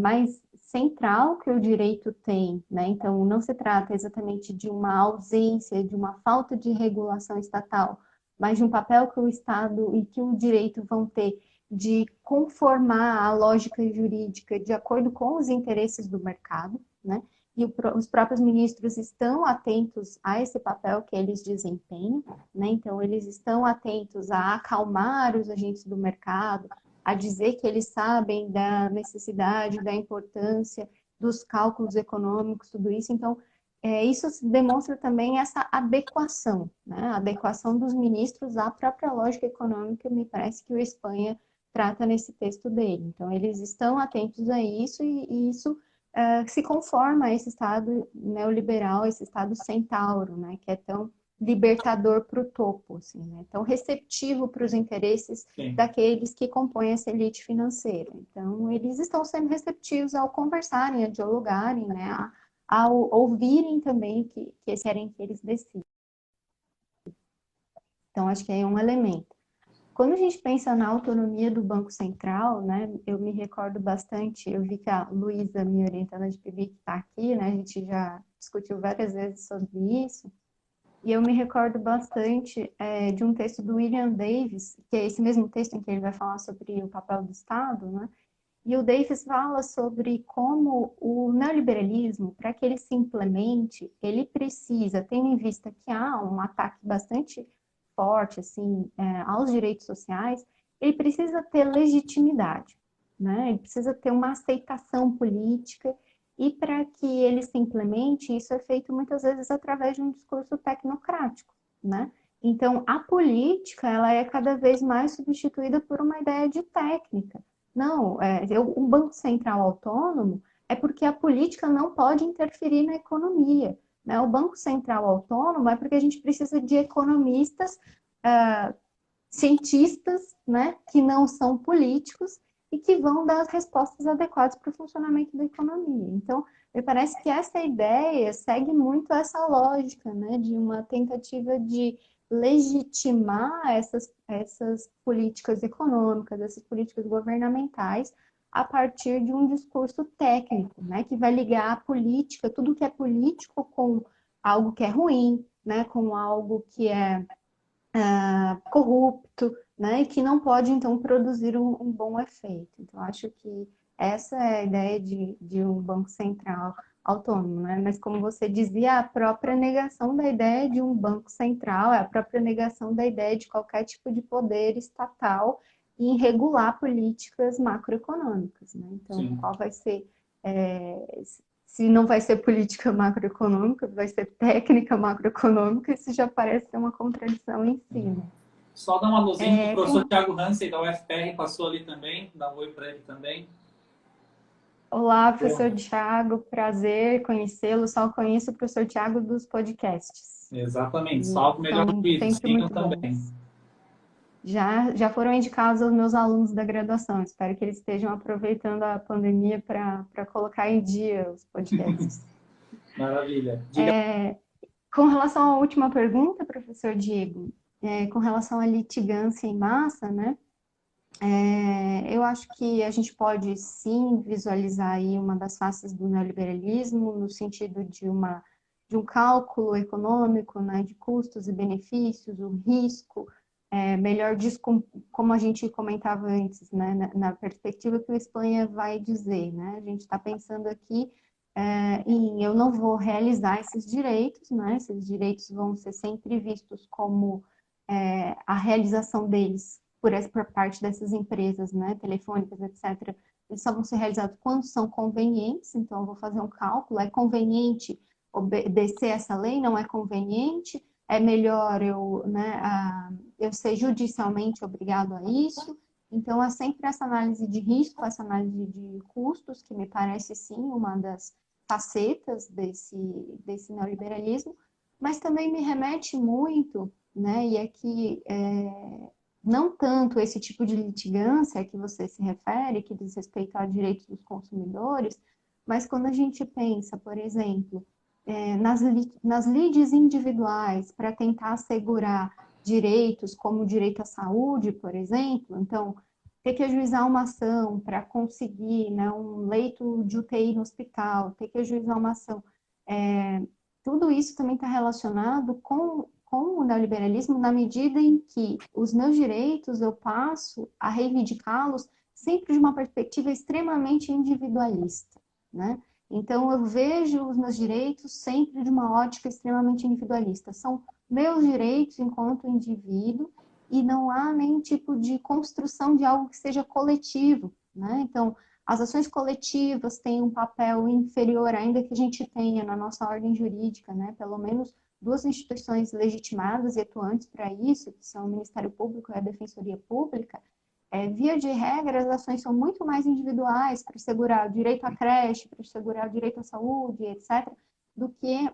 S2: mais central que o direito tem, né? Então, não se trata exatamente de uma ausência, de uma falta de regulação estatal, mas de um papel que o Estado e que o direito vão ter de conformar a lógica jurídica de acordo com os interesses do mercado, né? E os próprios ministros estão atentos a esse papel que eles desempenham, né? Então, eles estão atentos a acalmar os agentes do mercado, a dizer que eles sabem da necessidade, da importância dos cálculos econômicos, tudo isso. Então, isso demonstra também essa adequação, né? A adequação dos ministros à própria lógica econômica, me parece que o Espanha trata nesse texto dele. Então, eles estão atentos a isso e isso se conforma a esse Estado neoliberal, esse Estado centauro, né? Que é tão libertador para o topo, assim, né? Tão receptivo para os interesses
S1: Sim.
S2: daqueles que compõem essa elite financeira. Então, eles estão sendo receptivos ao conversarem, a dialogarem, né? Ao ouvirem também que querem que eles decidam. Então, acho que é um elemento. Quando a gente pensa na autonomia do Banco Central, né, eu me recordo bastante, eu vi que a Luísa, minha orientanda de PIBIC, está aqui, né, a gente já discutiu várias vezes sobre isso, e eu me recordo bastante de um texto do William Davis, que é esse mesmo texto em que ele vai falar sobre o papel do Estado, né, e o Davis fala sobre como o neoliberalismo, para que ele se implemente, ele precisa, tendo em vista que há um ataque bastante forte assim, aos direitos sociais, ele precisa ter legitimidade, né? Ele precisa ter uma aceitação política e para que ele se implemente, isso é feito muitas vezes através de um discurso tecnocrático, né? Então, a política, ela é cada vez mais substituída por uma ideia de técnica. Não, o Banco Central autônomo é porque a política não pode interferir na economia, né? O Banco Central autônomo é porque a gente precisa de economistas, cientistas, né, que não são políticos e que vão dar as respostas adequadas para o funcionamento da economia. Então, me parece que essa ideia segue muito essa lógica, né, de uma tentativa de legitimar essas políticas econômicas, essas políticas governamentais, a partir de um discurso técnico, né, que vai ligar a política, tudo que é político, com algo que é ruim, né, com algo que é corrupto, né, e que não pode, então, produzir um bom efeito. Então, acho que essa é a ideia de um banco central autônomo, né? Mas, como você dizia, a própria negação da ideia de um banco central é a própria negação da ideia de qualquer tipo de poder estatal em regular políticas macroeconômicas, né? Então,
S1: Sim.
S2: qual vai ser... se não vai ser política macroeconômica, vai ser técnica macroeconômica, isso já parece ser uma contradição em si, né?
S1: Só dar um alôzinho para o professor Thiago Hansen, da UFPR, passou ali também, dá um oi para ele também.
S2: Olá, professor Thiago, prazer conhecê-lo, só conheço o professor Thiago dos podcasts.
S1: Exatamente, salve melhor
S2: São
S1: juízo,
S2: sempre
S1: sigam
S2: muito
S1: também.
S2: bons. Já foram indicados aos meus alunos da graduação, espero que eles estejam aproveitando a pandemia para colocar em dia os podcasts.
S1: Maravilha. Diga.
S2: Com relação à última pergunta, professor Diego, com relação à litigância em massa, né? Eu acho que a gente pode sim visualizar aí uma das faces do neoliberalismo no sentido de um cálculo econômico, né, de custos e benefícios, o risco, melhor como a gente comentava antes, né, na perspectiva que o Espanha vai dizer, né? A gente está pensando aqui em eu não vou realizar esses direitos, né? Esses direitos vão ser sempre vistos como a realização deles por parte dessas empresas, né, telefônicas, etc., eles só vão ser realizados quando são convenientes, então eu vou fazer um cálculo, é conveniente obedecer essa lei, não é conveniente, é melhor eu ser judicialmente obrigado a isso, então é sempre essa análise de risco, essa análise de custos, que me parece sim uma das facetas desse neoliberalismo, mas também me remete muito né? E é que não tanto esse tipo de litigância que você se refere, que diz respeito a direitos dos consumidores, mas quando a gente pensa, por exemplo, nas lides individuais para tentar assegurar direitos como o direito à saúde, por exemplo, então ter que ajuizar uma ação para conseguir, né, um leito de UTI no hospital, ter que ajuizar uma ação, tudo isso também está relacionado com o neoliberalismo na medida em que os meus direitos eu passo a reivindicá-los sempre de uma perspectiva extremamente individualista, né? Então eu vejo os meus direitos sempre de uma ótica extremamente individualista. São meus direitos enquanto indivíduo e não há nenhum tipo de construção de algo que seja coletivo, né? Então, as ações coletivas têm um papel inferior, ainda que a gente tenha na nossa ordem jurídica, né? Pelo menos duas instituições legitimadas e atuantes para isso, que são o Ministério Público e a Defensoria Pública. Via de regra, as ações são muito mais individuais para assegurar o direito à creche, para assegurar o direito à saúde, etc., do que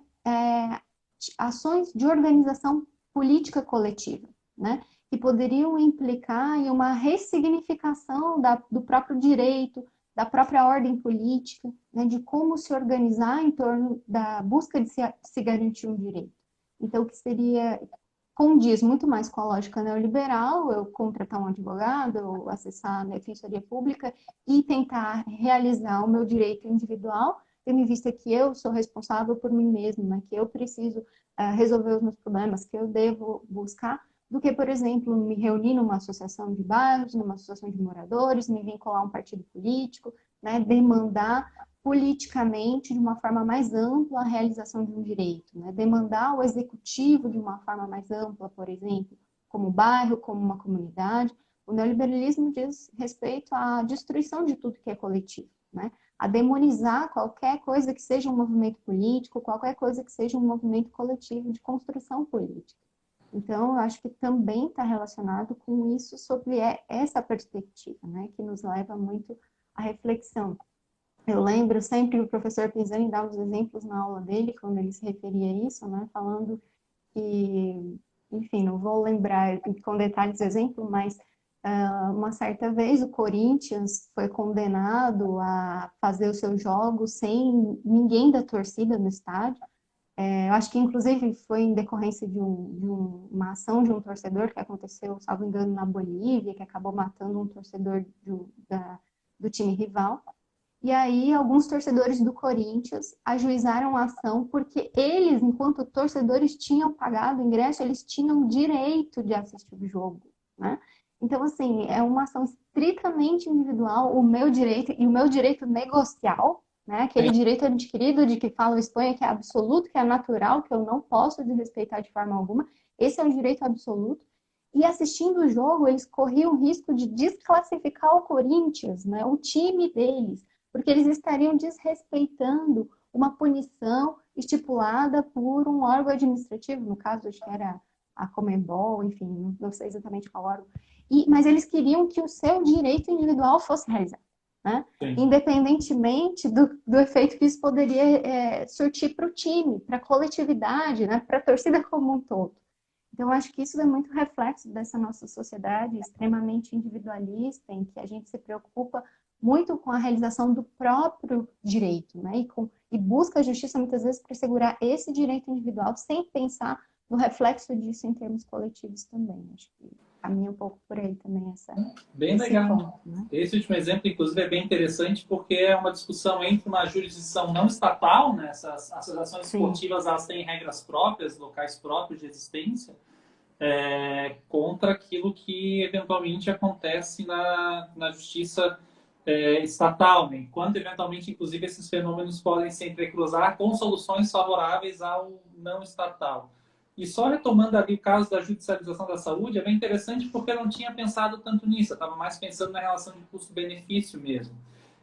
S2: ações de organização política coletiva, né? Que poderiam implicar em uma ressignificação do próprio direito, da própria ordem política, né? De como se organizar em torno da busca de se garantir um direito. Então, o que condiz muito mais com a lógica neoliberal, eu contratar um advogado, eu acessar a defensoria pública e tentar realizar o meu direito individual, tendo em vista que eu sou responsável por mim mesmo, né? Que eu preciso resolver os meus problemas, que eu devo buscar, do que, por exemplo, me reunir numa associação de bairros, numa associação de moradores, me vincular a um partido político, né? Demandar politicamente, de uma forma mais ampla, a realização de um direito, né? Demandar o executivo de uma forma mais ampla, por exemplo, como bairro, como uma comunidade. O neoliberalismo diz respeito à destruição de tudo que é coletivo, né? A demonizar qualquer coisa que seja um movimento político, qualquer coisa que seja um movimento coletivo de construção política. Então, eu acho que também está relacionado com isso, sobre essa perspectiva, né? Que nos leva muito à reflexão. Eu lembro sempre que o professor Pisani dava os exemplos na aula dele, quando ele se referia a isso, né? Falando que, enfim, não vou lembrar com detalhes o exemplo, mas uma certa vez o Corinthians foi condenado a fazer os seus jogos sem ninguém da torcida no estádio. Eu acho que, inclusive, foi em decorrência de uma ação de um torcedor que aconteceu, salvo engano, na Bolívia, que acabou matando um torcedor do time rival. E aí, alguns torcedores do Corinthians ajuizaram a ação porque eles, enquanto torcedores, tinham pagado o ingresso, eles tinham direito de assistir o jogo, né? Então, assim, é uma ação estritamente individual, o meu direito e o meu direito negocial, né? Aquele direito adquirido de que fala o Espanha, que é absoluto, que é natural, que eu não posso desrespeitar de forma alguma. Esse é um direito absoluto. E assistindo o jogo, eles corriam o risco de desclassificar o Corinthians, né? O time deles, porque eles estariam desrespeitando uma punição estipulada por um órgão administrativo, no caso, acho que era a Conmebol, enfim, não sei exatamente qual órgão. Mas eles queriam que o seu direito individual fosse realizado, né? Independentemente do efeito que isso poderia surtir para o time, para a coletividade, né? Para a torcida como um todo. Então, acho que isso é muito reflexo dessa nossa sociedade extremamente individualista, em que a gente se preocupa muito com a realização do próprio direito, né? E busca a justiça muitas vezes para assegurar esse direito individual, sem pensar no reflexo disso em termos coletivos também. Acho que caminha um pouco por aí também
S1: bem legal.
S2: Ponto, né?
S1: Esse último exemplo, inclusive, é bem interessante porque é uma discussão entre uma jurisdição não estatal, né? Essas associações esportivas, elas têm regras próprias, locais próprios de existência, contra aquilo que eventualmente acontece na justiça estatal, né? Enquanto eventualmente, inclusive, esses fenômenos podem se entrecruzar com soluções favoráveis ao não estatal. E só retomando ali o caso da judicialização da saúde, é bem interessante porque eu não tinha pensado tanto nisso, eu estava mais pensando na relação de custo-benefício mesmo.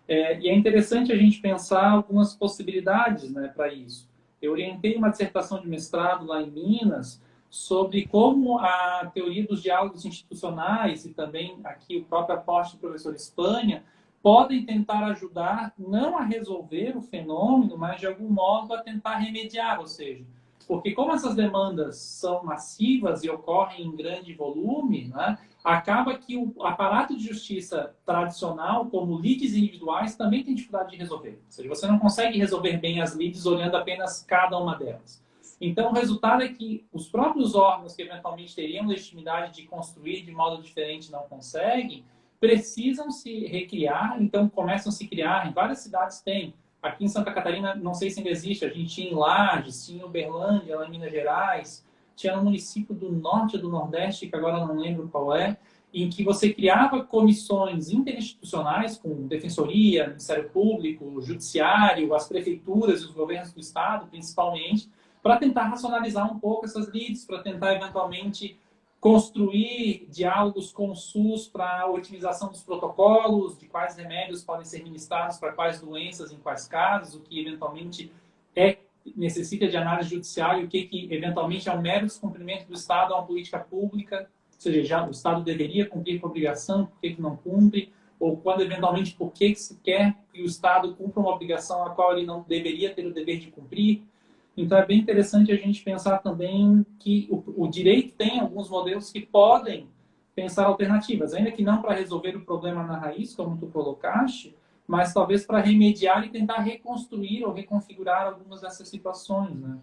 S1: E é interessante a gente pensar algumas possibilidades, né, para isso. Eu orientei uma dissertação de mestrado lá em Minas sobre como a teoria dos diálogos institucionais e também aqui o próprio aporte do professor Espanha podem tentar ajudar não a resolver o fenômeno, mas de algum modo a tentar remediar, ou seja, porque como essas demandas são massivas e ocorrem em grande volume, né, acaba que o aparato de justiça tradicional, como lides individuais, também tem dificuldade de resolver. Ou seja, você não consegue resolver bem as lides olhando apenas cada uma delas. Então, o resultado é que os próprios órgãos que eventualmente teriam legitimidade de construir de modo diferente não conseguem, precisam se recriar, então começam a se criar, em várias cidades tem. Aqui em Santa Catarina, não sei se ainda existe, a gente tinha em Lages, tinha em Uberlândia, lá em Minas Gerais, tinha no município do Norte ou do Nordeste, que agora não lembro qual é, em que você criava comissões interinstitucionais com defensoria, Ministério Público, Judiciário, as prefeituras e os governos do Estado, principalmente, para tentar racionalizar um pouco essas lides, para tentar eventualmente construir diálogos com o SUS para a otimização dos protocolos, de quais remédios podem ser ministrados para quais doenças, em quais casos, o que eventualmente necessita de análise judicial e o que eventualmente é um mero descumprimento do Estado a uma política pública, ou seja, já o Estado deveria cumprir com a obrigação, por que não cumpre, ou quando eventualmente por que se quer que o Estado cumpra uma obrigação a qual ele não deveria ter o dever de cumprir. Então, é bem interessante a gente pensar também que o direito tem alguns modelos que podem pensar alternativas, ainda que não para resolver o problema na raiz, como tu colocaste, mas talvez para remediar e tentar reconstruir ou reconfigurar algumas dessas situações, né?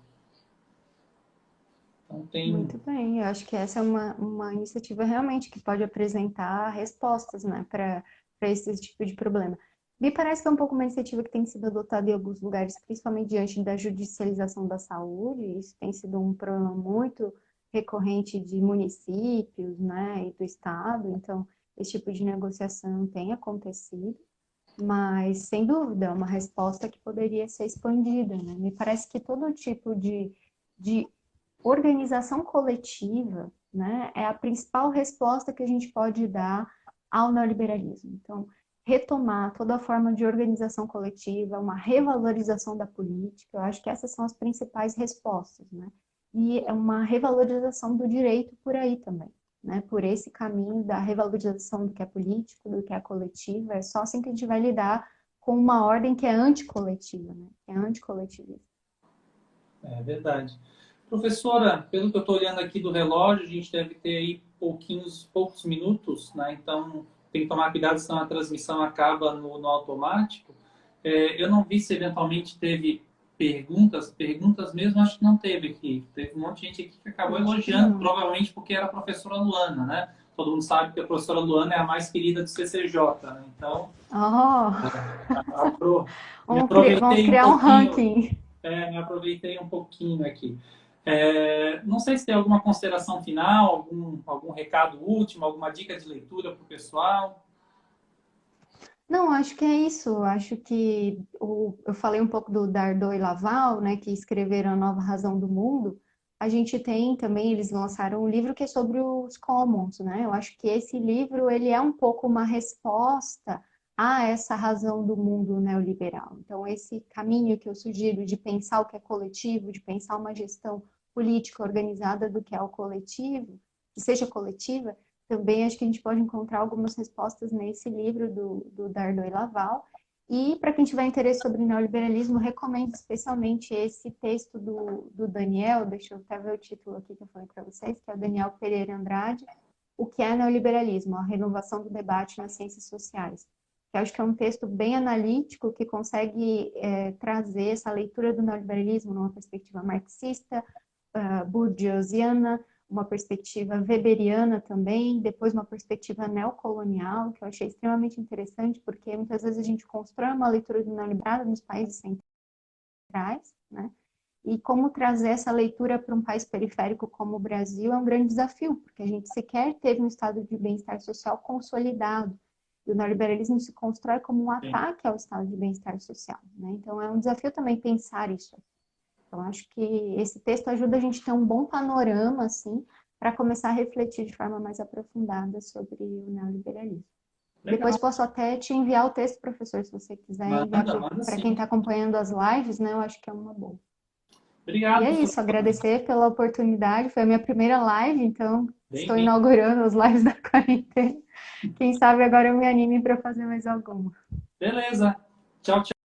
S1: Então,
S2: Muito bem, eu acho que essa é uma iniciativa realmente que pode apresentar respostas, né, para esse tipo de problema. Me parece que é um pouco uma iniciativa que tem sido adotada em alguns lugares, principalmente diante da judicialização da saúde. Isso tem sido um problema muito recorrente de municípios, né, e do Estado. Então, esse tipo de negociação tem acontecido, mas, sem dúvida, é uma resposta que poderia ser expandida, né? Me parece que todo tipo de organização coletiva, né, é a principal resposta que a gente pode dar ao neoliberalismo. Então, retomar toda a forma de organização coletiva, uma revalorização da política, eu acho que essas são as principais respostas, né? E é uma revalorização do direito por aí também, né? Por esse caminho da revalorização do que é político, do que é coletivo, é só assim que a gente vai lidar com uma ordem que é anticoletiva, né? Que é anticoletivista.
S1: é verdade. Professora, pelo que eu estou olhando aqui do relógio, a gente deve ter aí poucos minutos, né? Então tem que tomar cuidado, senão a transmissão acaba no automático. Eu não vi se eventualmente teve perguntas mesmo, acho que não teve aqui. Teve um monte de gente aqui que acabou elogiando, provavelmente porque era a professora Luana, né? Todo mundo sabe que a professora Luana é a mais querida do CCJ, né? Então, me
S2: Vamos
S1: aproveitei um
S2: criar um
S1: pouquinho.
S2: ranking.
S1: Me aproveitei um pouquinho aqui. Não sei se tem alguma consideração final, algum recado último, alguma dica de leitura para o pessoal.
S2: Não, acho que é isso. Acho que eu falei um pouco do Dardot e Laval, né, que escreveram A Nova Razão do Mundo. A gente tem também, eles lançaram um livro que é sobre os commons, né? Eu acho que esse livro, ele é um pouco uma resposta a essa razão do mundo neoliberal. Então, esse caminho que eu sugiro de pensar o que é coletivo, de pensar uma gestão política organizada do que é o coletivo, que seja coletiva, também acho que a gente pode encontrar algumas respostas nesse livro do Dardot e Laval. E para quem tiver interesse sobre neoliberalismo, recomendo especialmente esse texto do Daniel, deixa eu até ver o título aqui que eu falei para vocês, que é o Daniel Pereira Andrade, O que é neoliberalismo? A renovação do debate nas ciências sociais. Eu acho que é um texto bem analítico que consegue trazer essa leitura do neoliberalismo numa perspectiva marxista, bourdieusiana, uma perspectiva weberiana também, depois uma perspectiva neocolonial, que eu achei extremamente interessante, porque muitas vezes a gente constrói uma leitura do neoliberalismo nos países centrais, né? E como trazer essa leitura para um país periférico como o Brasil é um grande desafio, porque a gente sequer teve um estado de bem-estar social consolidado. E o neoliberalismo se constrói como um ataque ao estado de bem-estar social, né? Então é um desafio também pensar isso. Então, acho que esse texto ajuda a gente a ter um bom panorama, assim, para começar a refletir de forma mais aprofundada sobre o neoliberalismo.
S1: Legal.
S2: Depois posso até te enviar o texto, professor, se você quiser enviar para quem está acompanhando as lives, né? Eu acho que é uma boa.
S1: Obrigado.
S2: E é isso, agradecer pela oportunidade. Foi a minha primeira live, então estou
S1: bem.
S2: inaugurando as lives da quarentena. Quem sabe agora eu me anime para fazer mais alguma.
S1: Beleza. Tchau, tchau.